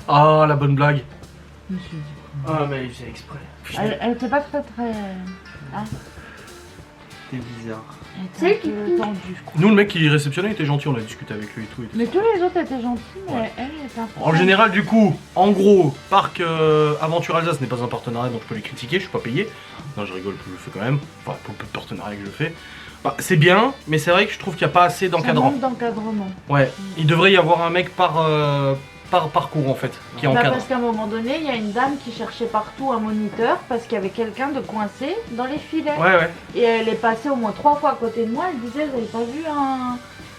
Ah, la bonne blague. Je me suis dit, Ah, mais il faisait exprès. elle était pas très. C'était bizarre. Elle était C'est un peu tendue, je crois. Nous, le mec qui réceptionnait était gentil, on a discuté avec lui et tout. Mais tous les autres étaient gentils, mais elle était un peu. En général, du coup, en gros, Parc Aventure Alsace n'est pas un partenariat, donc je peux les critiquer, je suis pas payé. Non, je rigole, je le fais quand même. Enfin, pour le peu de partenariat que je fais. Bah, c'est bien, mais c'est vrai que je trouve qu'il n'y a pas assez Ça d'encadrant. manque d'encadrement. Ouais, il devrait y avoir un mec par parcours en fait, qui Bah, encadre. parce qu'à un moment donné, il y a une dame qui cherchait partout un moniteur parce qu'il y avait quelqu'un de coincé dans les filets. Ouais, ouais. Et elle est passée au moins 3 fois à côté de moi. Elle disait, vous avez pas vu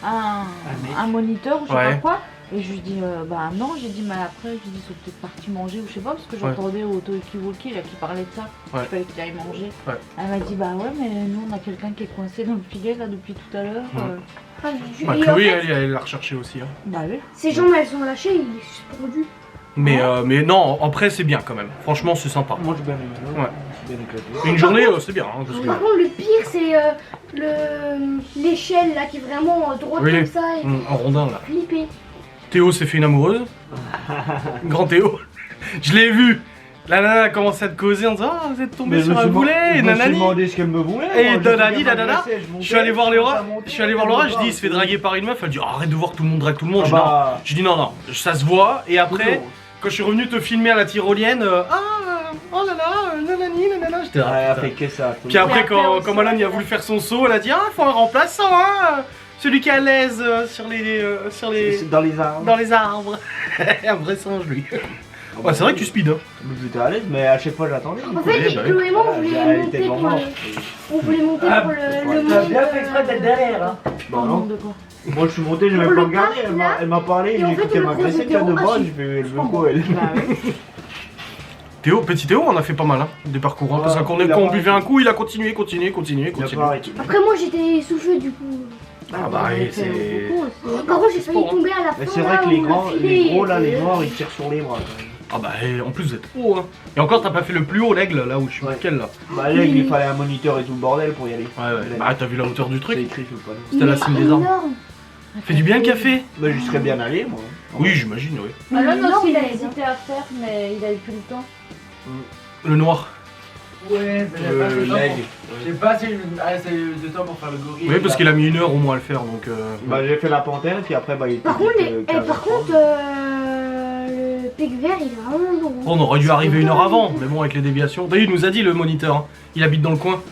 un moniteur ou je sais Ouais. pas quoi. Et je lui dis, bah non. J'ai dit, mais après, je lui dis, ils sont peut-être partis manger ou je sais pas, parce que j'entendais au talkie-walkie là qui parlait de ça. Ouais. Il fallait qu'il aille manger. Ouais. Elle m'a dit, bah ouais, mais nous on a quelqu'un qui est coincé dans le filet là depuis tout à l'heure. Bah, Et en Chloé, fait, elle l'a recherché aussi. Hein. Bah oui. ces gens elles sont lâchés, il est suspendu. Mais non, après c'est bien quand même. Franchement, c'est sympa. Moi, j'ai bien aimé. Ouais. J'ai bien éclaté. Une journée, c'est bien. Hein, parce que- Par contre, le pire, c'est l'échelle là qui est vraiment droite Oui. comme ça et En rondin là. flippé. Théo s'est fait une amoureuse. Grand Théo. Je l'ai vu. La nana a commencé à te causer en disant, ah, vous êtes tombé sur un boulet, Je me suis nanani. demandé ce qu'elle me voulait. Et moi, je nanani, suis bien nanana. agressé, montais, Je suis allé voir Laura. commence à monter, Je suis allé voir Laura. Je dis, il se fait c'est- draguer par une meuf. Elle dit, oh, arrête de voir que tout le monde drague tout le monde. Ah Je dis, non. bah, Je dis non, non, ça se voit. Et après, quand je suis revenu te filmer à la tyrolienne, oh là là, nanani, nanana, j'étais là. ouais, elle a putain. fait que ça. Puis après, Et après, quand aussi, Malone il a voulu faire son saut, elle a dit, ah, faut un remplaçant, hein. Celui qui est à l'aise sur les C'est dans les arbres. dans les arbres. Un vrai singe, lui. Ouais, c'est vrai que tu speed, hein. J'étais à l'aise, mais à chaque fois j'attendais. En fait, bah oui. Chloé et moi, on voulait Elle monter était pour devant moi. on voulait monter Ah, pour le t'as monde. bien fait exprès d'être derrière, hein. Bah Au non. nombre de quoi. Moi je suis monté, j'ai même Pour pas le regardé, parc, elle m'a parlé, Et en j'ai fait, écouté on a m'agresser croisé qu'à deux Théo. bras, Ah, je vais le quoi elle. Bah oui. Petit Théo, on a fait pas mal, hein, des parcours. Hein, parce Ouais, qu'on il a quand on pas buvait arrêté. un coup, il a continué. Il a pas arrêté. Après, moi, j'étais sous feu du coup. Ah bah, on a et fait c'est. beaucoup aussi. Par contre, j'ai failli sport, hein. tomber à la fin. Mais c'est vrai là, que les où grands, le filet les gros là, était- les noirs, ils tirent sur les bras. Ah bah, et en plus, vous êtes haut, hein. Et encore, t'as pas fait le plus haut, l'aigle, là où je suis Ouais. lequel, là. Bah là, il fallait un moniteur et tout le bordel pour y aller. Ouais, ouais. Bah, t'as vu la hauteur du C'est truc. écrit sur le panneau. C'était la cime des arbres. énorme. Fait du bien le café. Bah j'y serais bien allé moi. Oui, j'imagine, oui. Malone Non, aussi, il il a a hésité à faire, mais il a eu plus le temps. Le noir. Ouais, mais j'ai pas assez de temps L'aigle. pour- j'ai pas assez de temps pour faire le gorille. Oui, parce qu'il a mis 1 heure au moins à le faire, donc. Bah j'ai fait la panthère, puis après bah il était Par contre, vite, par 15 contre, le pic vert, il est vraiment long. On aurait dû arriver 1 heure avant, mais bon, avec les déviations. D'ailleurs, il nous a dit, le moniteur, hein. Il habite dans le coin.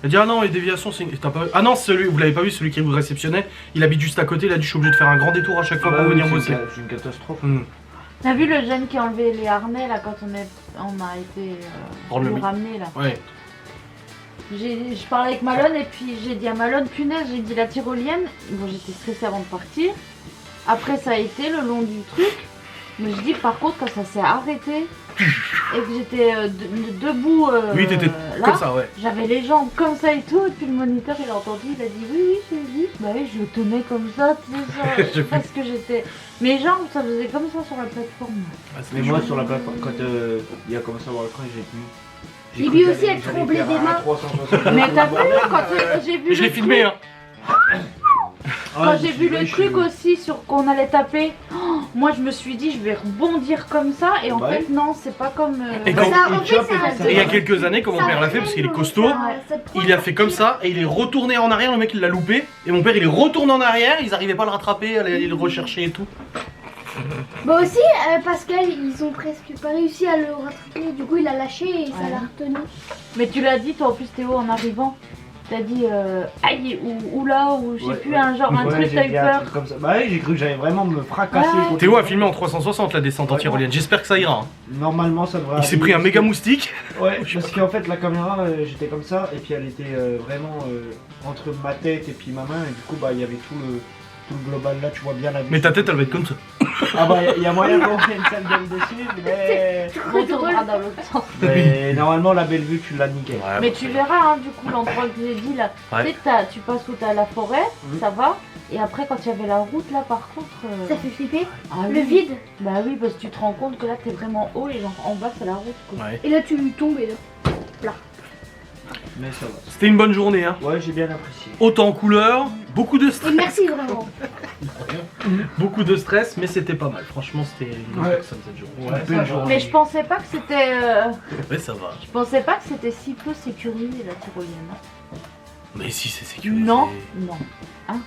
Il a dit, ah non, les déviations, c'est. T'as pas... Ah non, celui, vous l'avez pas vu, celui qui vous réceptionnait. Il habite juste à côté, il a dit, je suis obligé de faire un grand détour à chaque fois Bah pour oui, venir c'est bosser. c'est une catastrophe. Hmm. T'as vu le jeune qui a enlevé les harnais là quand on a été Prendre le le mi- ramener là. Ouais. Je parlais avec Malone et puis j'ai dit à Malone, punaise, j'ai dit la tyrolienne. Bon, j'étais stressée avant de partir. Après, ça a été le long du truc. Mais je dis, par contre, quand ça s'est arrêté et que j'étais debout Oui, t'étais là, comme ça, ouais. j'avais les jambes comme ça et tout. Et puis le moniteur, il a entendu, il a dit, oui, oui, j'ai vu. Bah oui, je tenais comme ça, tu sais, J'ai ça, parce que j'étais. Mes jambes, ça faisait comme ça sur la plateforme. Ah, Mais moi sur la plateforme, quand il a commencé à voir le train, j'ai tenu. J'ai Et cru lui que aussi, j'allais- elle j'allais tremblait faire des un mains. 360. Mais t'as vu quand j'ai vu Et je l'ai le filmé, truc, hein. quand j'ai vu le truc aussi sur qu'on allait taper, oh, moi je me suis dit je vais rebondir comme ça et en Bah fait non c'est pas comme. Et Bah, quand- Ça, il en fait, chope et ça- ça Et il y a quelques années, quand mon ça père l'a fait, parce qu'il est costaud, ça te prend il a fait comme ça et il est retourné en arrière, le mec il l'a loupé. Et mon père il est retourné en arrière, ils arrivaient pas à le rattraper, à aller le rechercher et tout. Bah aussi, Pascal, ils ont presque pas réussi à le rattraper. Du coup, il a lâché et ça Ouais. l'a retenu. Mais tu l'as dit toi en plus Théo en arrivant, t'as dit aïe ou là ou je sais Ouais, plus ouais. un genre un Ouais, truc j'ai t'as dit eu un peur. truc comme ça. Bah oui, j'ai cru que j'allais vraiment me fracasser. Ouais. contre Théo a le- filmé en 360 la descente en tyrolienne, j'espère que ça ira. Hein. Normalement ça devrait Il s'est arriver, pris un parce méga que- moustique. Ouais, parce qu'en fait la caméra j'étais comme ça et puis elle était vraiment entre ma tête et puis ma main et du coup bah il y avait tout le global là, tu vois bien la vue. Mais ta tête elle va être comme ça. Ah bah il y a moyen qu'on ait une sale gueule dessus mais... Retournera dans l'autre sens. mais normalement la belle vue tu l'as nickel. Mais tu verras hein, du coup l'endroit que j'ai dit là, Ouais. tu sais tu passes où t'as la forêt, Mhm. ça va. Et après quand il y avait la route là par contre. Ça fait flipper. Ah Le oui. vide. Bah oui parce que tu te rends compte que là t'es vraiment haut et genre en bas c'est la route quoi. Ouais. Et là, tu tombes et là. Mais ça va. C'était une bonne journée, hein. Ouais, j'ai bien apprécié. Autant en couleur, beaucoup de Et stress. merci vraiment. Beaucoup de stress, mais c'était pas mal. Franchement, c'était une bonne Ouais. personne cette journée. Ouais, Belle ça journée. Mais je pensais pas que c'était. Ouais, ça va. Je pensais pas que c'était si peu sécurisé la tyrolienne. Mais si, c'est sécurisé. Non, non. Hein?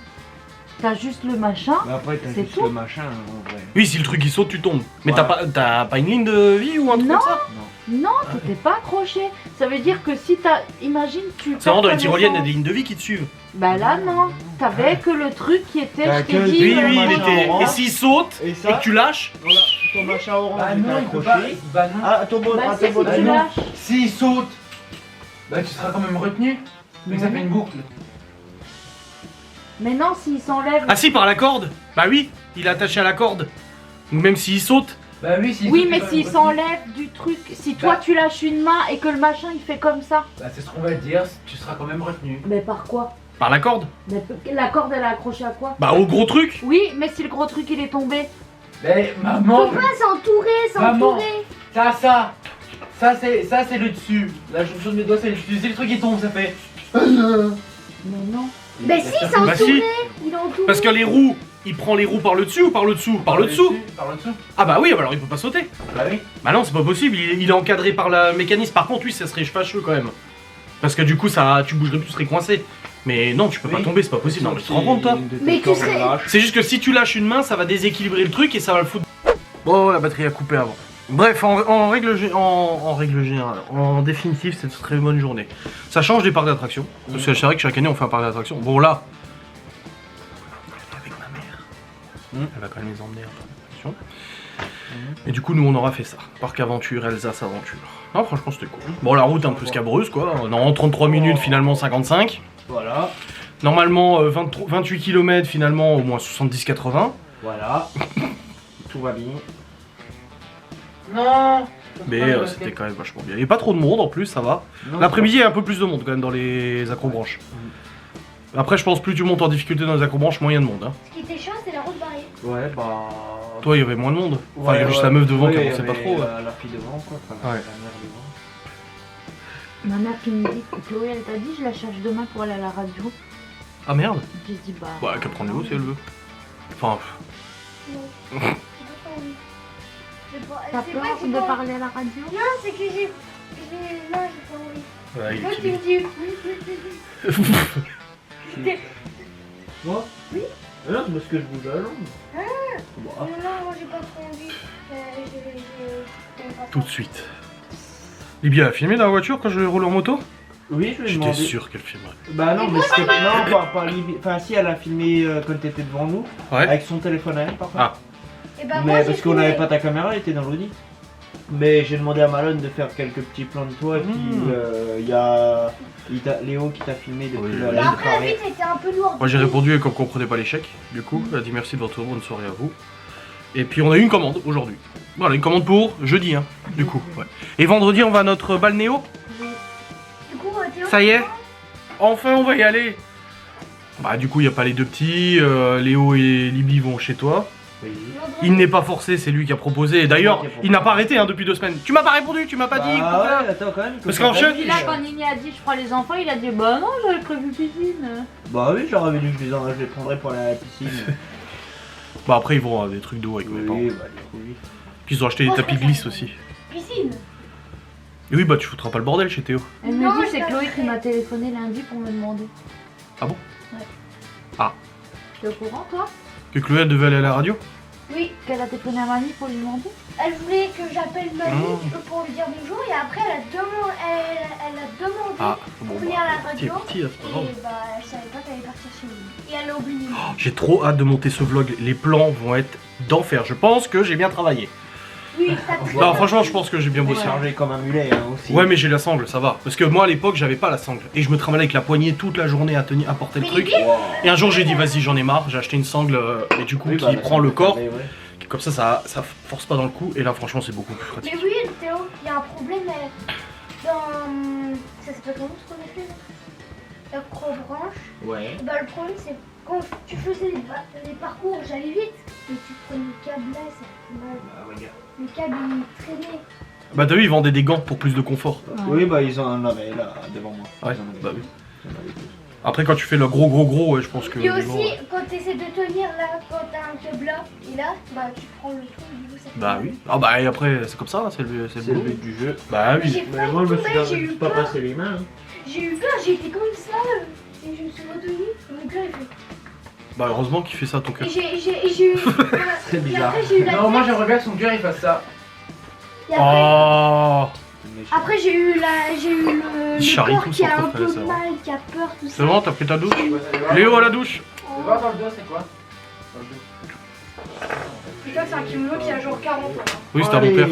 T'as juste le machin. Mais après, t'as C'est juste tout. le machin en vrai. Oui, si le truc il saute, tu tombes. Mais Ouais. t'as pas une ligne de vie ou un truc Non. comme ça? Non, t'étais pas accroché. Ça veut dire que si t'as. Imagine, tu. C'est vraiment dans les perds tyroliennes, il y a connaissance. des lignes de vie qui te suivent. Bah là, non. T'avais que le truc qui était. T'as Je t'ai que- dit. Oui, le oui, il machin était. orange. Et s'il saute Et et ça, que tu lâches, voilà, ton machin orange Bah était non, il peut pas. accroché. Bah non. Ah, ton bon, Bah ah, si, ton bon, si ah, tu non. lâches. S'il saute, bah tu seras quand même retenu. Mais ça fait une boucle. Mais non, s'il s'enlève. ah si, par la corde. Bah oui, il est attaché à la corde. Donc même s'il saute. Bah oui, s'il Oui, saute, mais il est s'il quand même s'enlève du truc, si toi Bah. tu lâches une main et que le machin il fait comme ça, retenu. Bah c'est ce qu'on va te dire, tu seras quand même retenu. mais par quoi? Par la corde. Mais la corde elle est accrochée à quoi? Bah au gros truc. Oui, mais si le gros truc il est tombé. Mais maman, Faut pas s'entourer. ça c'est le dessus. La jonction de mes doigts c'est le dessus. Si le truc qui tombe, ça fait. Mais non. Mais si, c'est Bah si, entouré. Il est entouré. parce que les roues, il prend les roues par le dessus ou par le dessous? Par le dessous. Par le dessous. Ah bah oui, alors il peut pas sauter. Bah oui. Bah non, c'est pas possible, il est encadré par le mécanisme. Par contre, oui, ça serait fâcheux quand même. Parce que du coup, ça, tu bougerais plus, tu serais coincé. Mais non, tu peux pas Oui. tomber, c'est pas possible. Non, mais tu te rends compte, toi? Mais tu serais- C'est juste que si tu lâches une main, ça va déséquilibrer le truc et ça va le foutre. Bon, la batterie a coupé avant. Bref, en règle générale, en définitive, c'est une très bonne journée. Ça change des parcs d'attractions. Parce que c'est vrai que chaque année, on fait un parc d'attractions. Bon, là, avec ma mère, elle va quand même les emmener un parc d'attractions. Et du coup, nous, on aura fait ça. Parc aventure, Alsace aventure. Non, franchement, c'était cool. Bon, la route un peu scabreuse, quoi. Non, 33 minutes, finalement 55. Voilà, Normalement, 28 km, finalement, au moins 70-80. voilà. Tout va bien. Non. Mais c'était quand même vachement bien. Il n'y a pas trop de monde en plus, ça va. Non, L'après-midi, il y a un peu plus de monde quand même dans les acrobranches. Après, je pense plus tu montes en difficulté dans les acrobranches, moins il y a de monde. Hein. Ce qui était chiant, c'est la route barrée. Ouais, bah. Toi, il y avait moins de monde. Enfin, il y avait Ouais, juste ouais. la meuf devant Ouais, qui il y avançait pas avait trop. Ouais. La fille devant, quoi. Enfin, Ouais. la mère devant. Ma mère qui me dit que Chloé elle t'a dit je la cherche demain pour aller à la radio. Ah merde. J'ai dit bah. Bah, qu'elle prenne l'eau si elle veut. Enfin, Non. J'ai pas T'as c'est peur pas que j'ai de pas- parler à la radio? Non, c'est que j'ai. Non, j'ai pas envie. ouais, il Toi, est tu me timide. dis. Moi Oui. Non, c'est parce que je bouge la jambe. Bah. Non, moi j'ai pas trop envie. J'aime pas Tout de suite. Libya a filmé dans la voiture quand je roule en moto? Oui, je vais J'étais demander. sûr qu'elle filmerait. Bah non, mais c'était non, pas Libye. Enfin, si, elle a filmé quand t'étais devant nous. Ouais. Avec son téléphone à elle, par contre. Ah. Et bah, moi, Mais j'ai parce qu'on filmé. n'avait pas ta caméra, elle était dans l'Audi. Mais j'ai demandé à Malone de faire quelques petits plans de toi. Et puis, il y a Léo qui t'a filmé depuis Oui, la oui. Bah, ligne après, la carrée. vitre était un peu lourde. Moi j'ai répondu et comme qu'on comprenait pas l'échec, du coup, elle a dit merci de votre bonne soirée à vous. Et puis on a eu une commande aujourd'hui. Voilà, une commande pour jeudi, hein, du coup. Ouais. Et vendredi, on va à notre balnéo. Du coup, Théo. Ça y est, enfin on va y aller. Bah du coup, il n'y a pas les deux petits, Léo et Libby vont chez toi. Il n'est pas forcé, c'est lui qui a proposé. Et d'ailleurs, il n'a pas arrêté hein, depuis 2 semaines. Tu m'as pas répondu, tu m'as pas dit. Bah pourquoi ouais, attends quand même. Parce qu'en fait- Puis là quand Nini a dit je prends les enfants, il a dit bah non j'avais prévu piscine. Bah oui, j'aurais dit que je les prendrais pour la piscine. Bah après, ils vont à des trucs d'eau avec mes parents. Oui, bah du coup, oui. Puis ils ont acheté des tapis glisse aussi. Piscine. Et oui, bah tu foutras pas le bordel chez Théo. Elle Non, me dit je c'est la Chloé qui ferai. m'a téléphoné lundi pour me demander. Ah bon? Ouais. Ah. Tu es au courant toi? Que Chloé elle devait aller à la radio? Oui, Qu'elle a téléphoné à mamie pour lui demander? elle voulait que j'appelle mamie Mmh. pour lui dire bonjour et après elle a demandé Ah, bon, pour venir à la c'est radio parti là, c'est pas grave. et bah elle savait pas qu'elle allait partir chez lui. Et elle a oublié. J'ai trop hâte de monter ce vlog. Les plans vont être d'enfer. Je pense que j'ai bien travaillé. Oui, t'as très Non, franchement, je pense que j'ai bien bossé. Chargé comme un mulet hein, aussi. Ouais, mais j'ai la sangle, ça va. Parce que moi à l'époque, j'avais pas la sangle. Et je me travaillais avec la poignée toute la journée à porter le truc. Et un jour, j'ai dit, vas-y, j'en ai marre. J'ai acheté une sangle, et du coup, Oui, qui bah, prend le corps. ouais. Comme ça force pas dans le cou. Et là, franchement, c'est beaucoup plus pratique. Mais oui, Théo, il y a un problème dans. Ça s'appelle comment ce qu'on a fait là L'acrobranche. Ouais. Et bah le problème c'est quand tu faisais les parcours, j'allais vite, mais tu prenais le câble là, ça fait mal. Bah, regarde. Le câble il traînait. Bah t'as vu, ils vendaient des gants pour plus de confort. Oui, bah ils en avaient là devant moi. Ouais, Ils en avaient bah oui. Ils en avaient tous. Après quand tu fais le gros, ouais, je pense que... Et les aussi, gants, ouais. quand tu essaies de tenir là, quand t'as un club là, et là, bah tu prends le trou, du coup ça fait Bah mal. oui. Ah bah et après, c'est comme ça, c'est le C'est le boulot. but du jeu. Bah Mais oui. j'ai Mais failli moi, je me tomber, j'ai suis eu pas peur. passé les mains. J'ai eu peur, j'ai été comme ça, et je me suis retenue, et mon cœur il fait. Bah heureusement qu'il fait ça ton cœur. Et j'ai eu. C'est Et bizarre. après j'ai eu la Non, moi tête, j'aimerais bien que son cœur il fasse ça. et après, Oh. après j'ai eu le Charrie corps tout qui a son un frère, peu ça va. mal, qui a peur, tout ça. C'est bon, t'as pris ta douche Ouais, ça va. Léo à la douche Tu veux voir dans le dos, c'est quoi? Dans le dos. Putain, c'est un kimono qui a genre 40 ans. hein. Oui, c'était à mon père.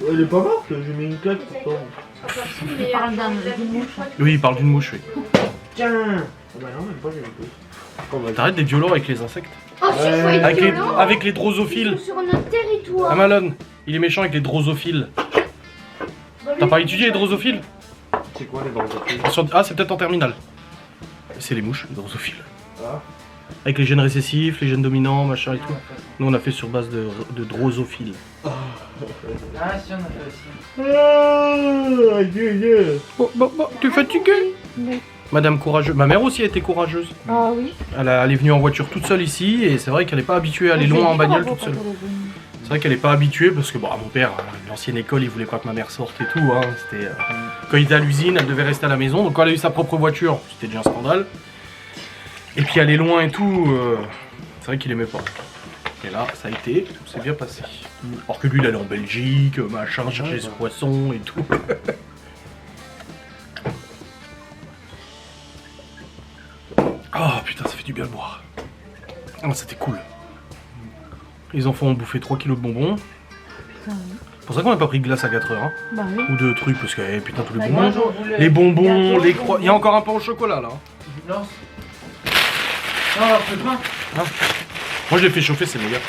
Elle est pas morte, j'ai mis une claque pourtant. Il parle d'une mouche. Oui, il parle d'une mouche, oui. Tiens. Oh bah non, même pas, j'ai une claque. T'arrêtes d'être violent avec les insectes. Oh, s'il faut être Avec violent, avec les ils drosophiles. sont sur notre territoire. Ah Malone, il est méchant avec les drosophiles. T'as pas étudié les drosophiles? C'est quoi les drosophiles? Ah, c'est peut-être en terminale. C'est les mouches, les drosophiles. Ah. Avec les gènes récessifs, les gènes dominants, machin et tout. Nous on a fait sur base de drosophiles. Ah, si, on a fait aussi. Oh, t'es fatigué? Madame courageuse. Ma mère aussi a été courageuse. Ah oui. Elle est venue en voiture toute seule ici et c'est vrai qu'elle est pas habituée à aller loin en bagnole toute seule. C'est vrai qu'elle est pas habituée parce que bon, mon père, l'ancienne école, il voulait pas que ma mère sorte et tout. Hein. C'était quand il était à l'usine, elle devait rester à la maison. Donc quand elle a eu sa propre voiture, c'était déjà un scandale. Et puis aller loin et tout, c'est vrai qu'il aimait pas. Et là, ça a été, tout s'est bien passé. Alors que lui, il allait en Belgique, machin, chercher ses poissons et tout. Oh putain, ça fait du bien de boire. Ah, c'était cool. Les enfants ont bouffé 3 kilos de bonbons. C'est pour ça qu'on n'a pas pris de glace à 4 heures. Hein. Bah oui. Ou de trucs, parce que putain, tous les Bah, bonbons. Bonjour, vous Les bonbons, les croix. Il y a encore un pain au chocolat là. Lance. Non, un peu de pain. Moi je l'ai fait chauffer, c'est meilleur.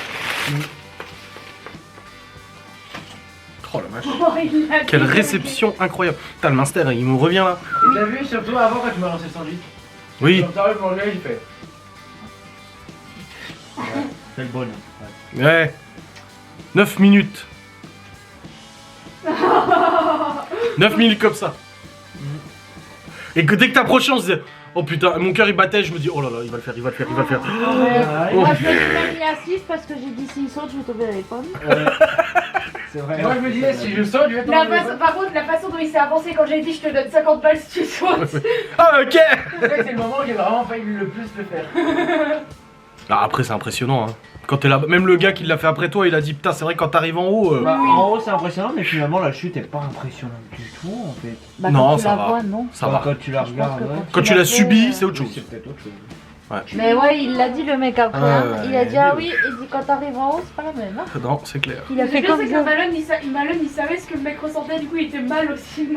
Oh la vache. Quelle réception incroyable. Putain, le Minster, il me revient là. Et t'as vu surtout avant quand tu m'as lancé le sandwich? Oui. Quand t'arrives pour le gars, il fait. C'est le bon. Ouais. 9 minutes. 9 minutes comme ça. Et que dès que t'approchais, on se disait oh putain, mon cœur il battait, je me dis oh là là, il va le faire, il va le faire, il va le faire. Ouais. Moi je me suis mis à 6 parce que j'ai dit s'il saute, je vais tomber dans les pommes. C'est vrai. Et moi je me disais, si je saute, je vais tomber. Par contre, la façon dont il s'est avancé quand j'ai dit je te donne 50 balles si tu sautes. Ah ok. C'est vrai que c'est le moment où j'ai vraiment failli le plus le faire. Ah, après c'est impressionnant hein. Quand t'es là, même le gars qui l'a fait après toi, il a dit putain c'est vrai quand t'arrives en haut. Bah, en haut c'est impressionnant, mais finalement la chute est pas impressionnante du tout en fait. Bah, Non, quand tu ça la va. vois, non. Ça va. Quand tu la regardes, que ouais. Quand tu l'as subi, c'est autre Oui, chose. c'est peut-être autre chose. Mais ouais, il l'a dit le mec après. Ah, hein. ouais, Il a dit ah oui. oui, il dit quand t'arrives en haut, c'est pas la même. Hein. Non, c'est clair. Il a fait Le comme pire, c'est ça. que Malone, il savait ce que le mec ressentait, du coup il était mal aussi.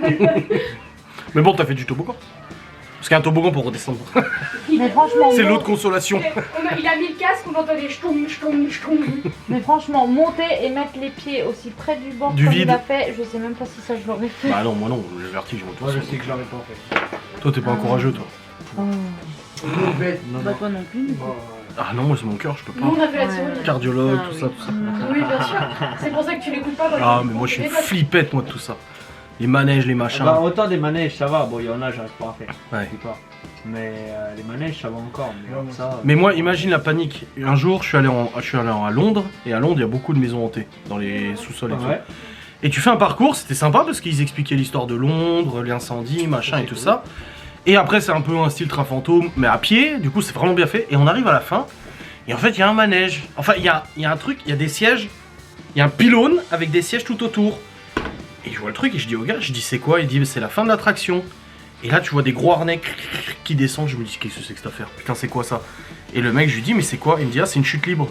Mais bon, t'as fait du toboggan. Parce qu'il y a un toboggan pour redescendre. Mais franchement, C'est l'eau de consolation. Il a mis le casque, on entendait ch'toum, ch'toum, ch'toum. Mais franchement, monter et mettre les pieds aussi près du bord Du comme vide. il a fait, je sais même pas si ça je l'aurais fait. Bah non, moi non, j'ai le vertige. Moi, de toute Moi je façon. sais que je l'aurais pas fait. Toi t'es pas un courageux toi. Oh. Bête. Non, Bah non. toi non plus. Ah non, moi c'est mon cœur, je peux Nous pas. on a fait la Ouais. souris. Cardiologue, Ah, tout oui. ça, tout ça. Oui, bien sûr. C'est pour ça que tu l'écoutes pas quand Ah il- mais moi je suis une il est pas- flippette moi de tout ça. Les manèges, les machins. Bah, autant des manèges ça va, bon il y en a j'arrive pas à faire. Ouais. Je sais pas. Mais les manèges ça va encore. Mais ça, Mais moi, imagine la panique. Un jour, je suis allé à Londres, et à Londres, il y a beaucoup de maisons hantées dans les sous-sols et tout. ouais. Et tu fais un parcours, c'était sympa parce qu'ils expliquaient l'histoire de Londres, l'incendie, machin et tout ça. Et après, c'est un peu un style train fantôme, mais à pied, du coup, c'est vraiment bien fait. Et on arrive à la fin, et en fait, il y a un manège. Enfin, il y a un truc, il y a des sièges, il y a un pylône avec des sièges tout autour. Et je vois le truc, et je dis au gars, je dis c'est quoi? Il dit c'est la fin de l'attraction. Et là, tu vois des gros harnais qui descendent. Je me dis, qu'est-ce que c'est que cette affaire? Putain, c'est quoi ça? Et le mec, je lui dis, mais c'est quoi? Il me dit, ah, c'est une chute libre.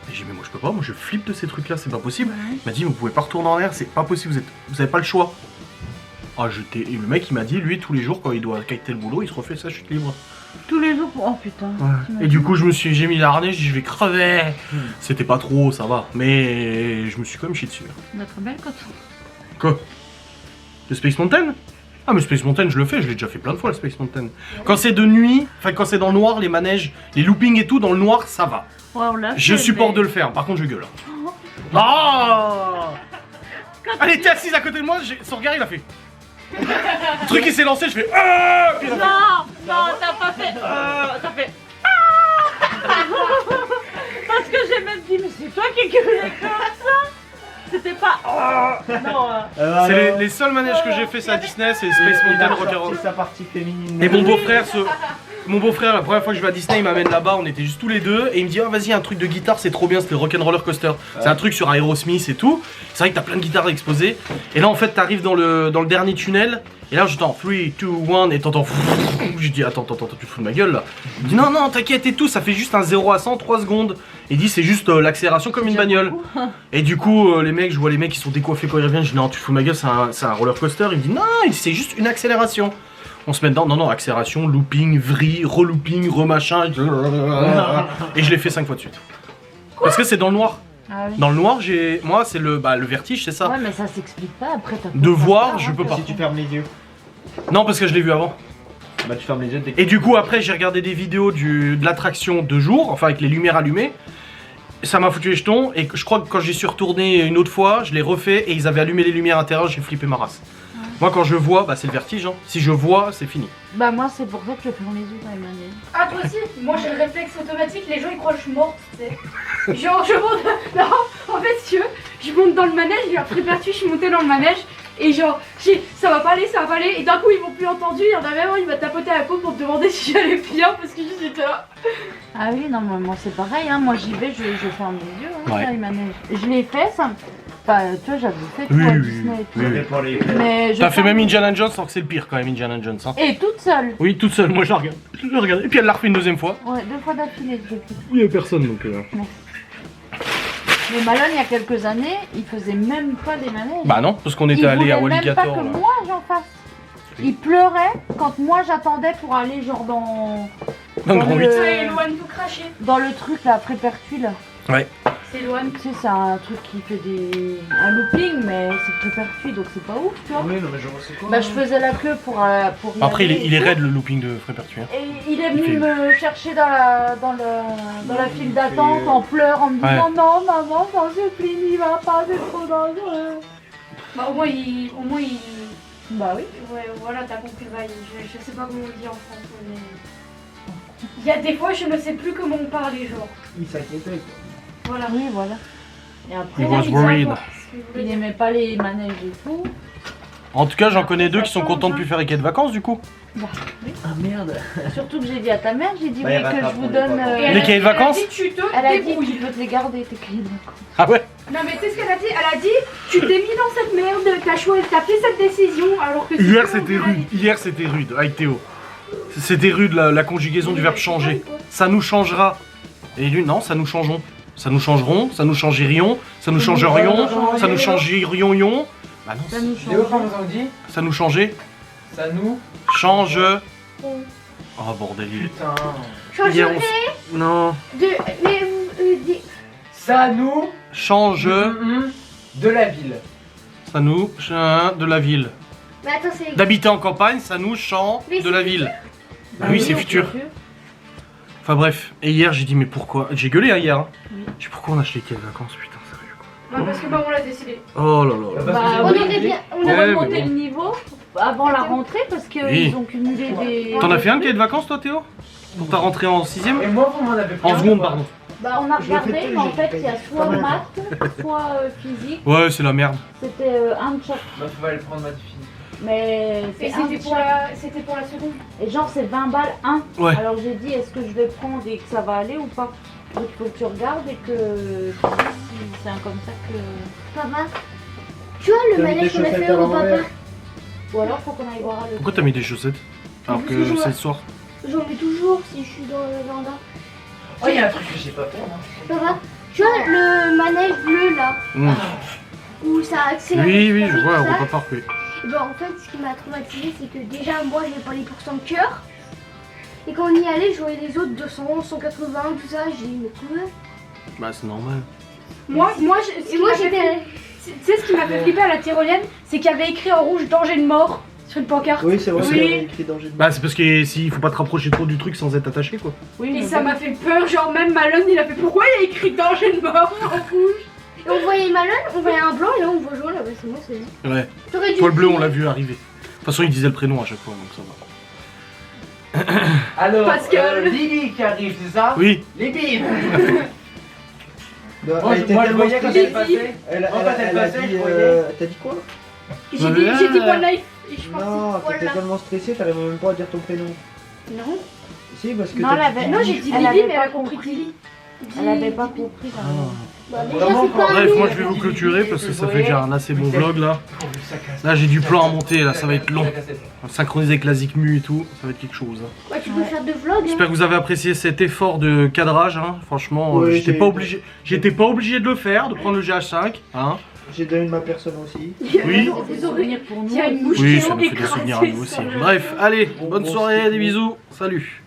Et j'ai dit, mais moi, je peux pas, moi, je flippe de ces trucs-là, c'est pas possible. Il m'a dit, vous pouvez pas retourner en l'air, c'est pas possible, vous avez pas le choix. Ah, et le mec, il m'a dit, lui, tous les jours, quand il doit quitter le boulot, il se refait sa chute libre. Tous les jours. Oh putain. Et du coup, j'ai mis l'arnais, j'ai dit, je vais crever. C'était pas trop, ça va. Mais je me suis quand même chié dessus. Notre belle coton. Quoi? Le Space Mountain? Ah mais Space Mountain je le fais, je l'ai déjà fait plein de fois le Space Mountain. Quand c'est de nuit, enfin quand c'est dans le noir, les manèges, les loopings et tout, dans le noir ça va. Ouais, on l'a Je fait, supporte mais- de le faire, par contre je gueule. Ah! Elle était assise à côté de moi, son regard il a fait. Le truc il s'est lancé, je fais ah. Puis elle a fait, Non, t'as pas fait. T'as fait. Parce que j'ai même dit, mais c'est toi qui gueulais comme ça. C'était pas. Non. c'est les seuls manèges que j'ai fait ça à Disney, c'est Space Mountain Rock'n'Roll. C'est sa partie féminine. Et mon beau-frère, la première fois que je vais à Disney, il m'amène là-bas, on était juste tous les deux, et il me dit, ah vas-y, un truc de guitare, c'est trop bien, c'était le Rock'n'Roller Coaster. C'est un truc sur Aerosmith et tout. C'est vrai que t'as plein de guitares exposées. Et là, en fait, t'arrives dans le dernier tunnel, et là, j'entends 3, 2, 1, et t'entends. Je dis, attends, tu fous de ma gueule là. Il me dit, non, t'inquiète et tout, ça fait juste un 0 à 100, 3 secondes. Il dit, c'est juste l'accélération comme une bagnole. Et du coup, les mecs, je vois les mecs qui sont décoiffés quand ils reviennent, je dis, non, tu fous de ma gueule, c'est un roller coaster. Il me dit, non, c'est juste une accélération. On se met dedans, non, accélération, looping, vrille, relooping, remachin, et je l'ai fait 5 fois de suite. Parce que c'est dans le noir. Ah oui. Dans le noir, moi, c'est le vertige, c'est ça. Ouais, mais ça s'explique pas après. De voir, je peux pas. Si tu fermes les yeux. Non, parce que je l'ai vu avant. Bah tu fermes les yeux dès que... Et du coup, après, j'ai regardé des vidéos de l'attraction de jour, enfin avec les lumières allumées. Ça m'a foutu les jetons, et je crois que quand j'y suis retourné une autre fois, je l'ai refait, et ils avaient allumé les lumières intérieures, j'ai flippé ma race. Moi, quand je vois, bah c'est le vertige. Hein. Si je vois, c'est fini. Bah, moi, c'est pour ça que je ferme les yeux dans les manèges. Ah, toi aussi? Moi j'ai le réflexe automatique, les gens ils croient que je suis morte, tu sais. Genre je monte. Non, en fait, si tu veux, je monte dans le manège, j'ai après perdu, je suis montée dans le manège. Et genre, ça va pas aller, et d'un coup ils m'ont plus entendu, il y en a même un, il m'a tapoté à la peau pour me demander si j'allais bien parce que j'étais là. Ah oui, non, moi c'est pareil, hein. Moi j'y vais, je ferme les yeux, hein, Ouais. dans les manèges. Je l'ai fait, ça. Enfin, tu vois, j'avais fait Oui, tout à oui, Disney et tout. oui. Pour les... Mais je T'as fait ferme- même Indiana Jones, alors que c'est le pire quand même, Indiana Jones. Hein. Et toute seule. Oui, toute seule, moi je la regarde. Je la regarde. Et puis elle l'a refait une deuxième fois. Ouais, 2 fois d'affilée, je l'ai fait. Il y avait personne donc. Mais Malone, il y a quelques années, il faisait même pas des manèges. Bah non, parce qu'on était Il allé à voulait même pas Walligator. que là. moi j'en fasse. Il pleurait quand moi j'attendais pour aller genre dans Dans le grand le- 8. Ouais, Loane tout craché. dans le truc là, après Pertuis là. Ouais. C'est Loane. Tu sais, c'est un truc qui fait un looping, mais c'est très Pertuis donc c'est pas ouf, tu vois. Oui, non mais je vois c'est quoi. Bah, je faisais la queue pour y Après, aller il est et tout. raide le looping de Frépertuis. Hein. Et il est Il venu fait- me chercher dans la file d'attente en pleurs, en me disant Ouais. non maman, t'en supplie, n'y va pas, c'est trop dangereux. Bah au moins il. Bah oui. Ouais, voilà, t'as compris le bail. Je sais pas comment on dit en français, mais. Il y a des fois, je ne sais plus comment on parlait, genre. Il s'inquiétait quoi. Voilà. Oui, voilà. Et après, He was Il worried. savait pas ce que je voulais il dire. n'aimait pas les manèges et tout. En tout cas, j'en connais deux qui sont contents de plus faire les quais de vacances du coup. Ah merde. Surtout que j'ai dit à ta mère, j'ai dit Bah, oui il que rattrape je vous pour les donne. potes. Et elle Les a cahiers de dit- elle a vacances dit, tu te Elle a dit débrouilles. tu peux te les garder tes cahiers de vacances. Ah ouais. Non mais tu sais ce qu'elle a dit? Elle a dit tu t'es mis dans cette merde, t'as fait cette décision alors que Hier sinon, c'était on rude. Hier c'était rude avec Théo. C'était rude la conjugaison du verbe changer. Ça nous changera. Et lui, non, ça nous changeons. Ça nous changeront, ça nous changerions, ça nous changerions, ça nous changerions. Bah non, Ça nous Léo, change. comment on dit? ça nous changeait. Ça nous. Change. Oh bordel, il est. Putain. Hier, non. Ça nous. Change. De la ville. Ça nous. De la ville. Mais attends, c'est. D'habiter en campagne, ça nous change Mais de la c'est ville. Bah oui, c'est au futur. Enfin bref. Et hier, j'ai dit, mais pourquoi? J'ai gueulé hein, hier. Hein. Oui. J'ai dit, pourquoi on a acheté quelles vacances, putain, sérieux quoi. Bah parce que bah on l'a décidé. Oh là là. Parce Bah, que j'ai On oublié. aurait bien. On Ouais, aurait mais Monter bon. le niveau avant la rentrée parce qu'ils Oui. ont cumulé des. T'en as fait un cahier de vacances toi Théo? Pour ta rentrée en 6ème? Et moi, vous m'en avez pris En un, seconde ou pas? pardon. Bah, on a Je l'ai regardé, fait, mais en j'ai fait, il y a pas soit mal. maths, soit physique. Ouais c'est la merde. C'était un de chaque. Bah, faut aller prendre ma fille. Mais c'est Et un de chaque. c'était pour la seconde. Et genre, c'est 20 balles, un. Ouais. Alors j'ai dit, est-ce que je vais prendre et que ça va aller ou pas? Donc il faut que tu regardes et que tu dis si c'est un comme ça que. Papa. Tu vois le T'as mis manège tes qu'on a chaussettes fait à au l'envers. papa? Ou alors faut qu'on aille voir le. Pourquoi t'as mis des chaussettes? Alors que c'est le soir. J'en mets toujours si je suis dans le jardin. Oh, il y a un truc que j'ai pas fait, moi. Papa, tu vois le manège bleu là, Mmh. où ça accélère. Oui oui je tout vois, ça. repas parc oui. Et ben, en fait, ce qui m'a traumatisé, c'est que déjà moi j'ai pas les pourcents de cœur. Et quand on y allait, je voyais les autres 200, 180, tout ça. J'ai dit, mais quoi? Bah c'est normal. Moi Et moi j'étais. Tu sais ce qui m'a fait flipper à la tyrolienne, c'est qu'il y avait écrit en rouge danger de mort sur une pancarte. Oui, c'est vrai, Oui. il y avait écrit danger de Bah c'est parce que s'il faut pas te rapprocher trop du truc sans être attaché quoi. Oui, Et mais ça bon. m'a fait peur, genre même Malone il a fait pourquoi il y a écrit danger de mort en rouge? Et on voyait Malone, on voyait un blanc et là on voit jaune, là bah, c'est moi, c'est lui. Ouais. T'aurais dû. Toi le bleu, on l'a vu arriver. De toute façon, il disait le prénom à chaque fois, donc ça va. Alors, Pascal. Lily qui arrive, c'est ça? Oui. Lily. Non, Moi, elle était moi, je tellement voyais quand stressée. elle passait. Elle Moi, quand elle a passait, dit, je voyais. t'as dit quoi? J'ai dit One Life et je suis Non, partie. t'étais tellement stressée, t'arrivais même pas à dire ton prénom. Non. Si, parce que Non, t'as elle avait- dit- Non, j'ai dit Elle Lily, avait mais pas elle a compris compris. Lily. Elle avait pas compris. Ah. Bah, déjà, Vraiment, c'est pas Bref, nous. moi je vais vous clôturer parce que ça fait déjà un assez bon vlog là. Là j'ai du plan à monter, là ça va être long. Synchroniser avec la Zikmu et tout, ça va être quelque chose. Hein. Ouais, tu peux faire 2 vlogs. J'espère que vous avez apprécié cet effort de cadrage. Hein. Franchement, Ouais, j'étais j'ai- pas obligé de le faire, de prendre le GH5. Hein. J'ai donné de ma personne aussi. Oui. Vous aurez. Souvenir pour nous. Il y a une mouche Oui, qui ça est nous fait des souvenirs à nous aussi. Bref, allez, bonne soirée, des bisous, salut.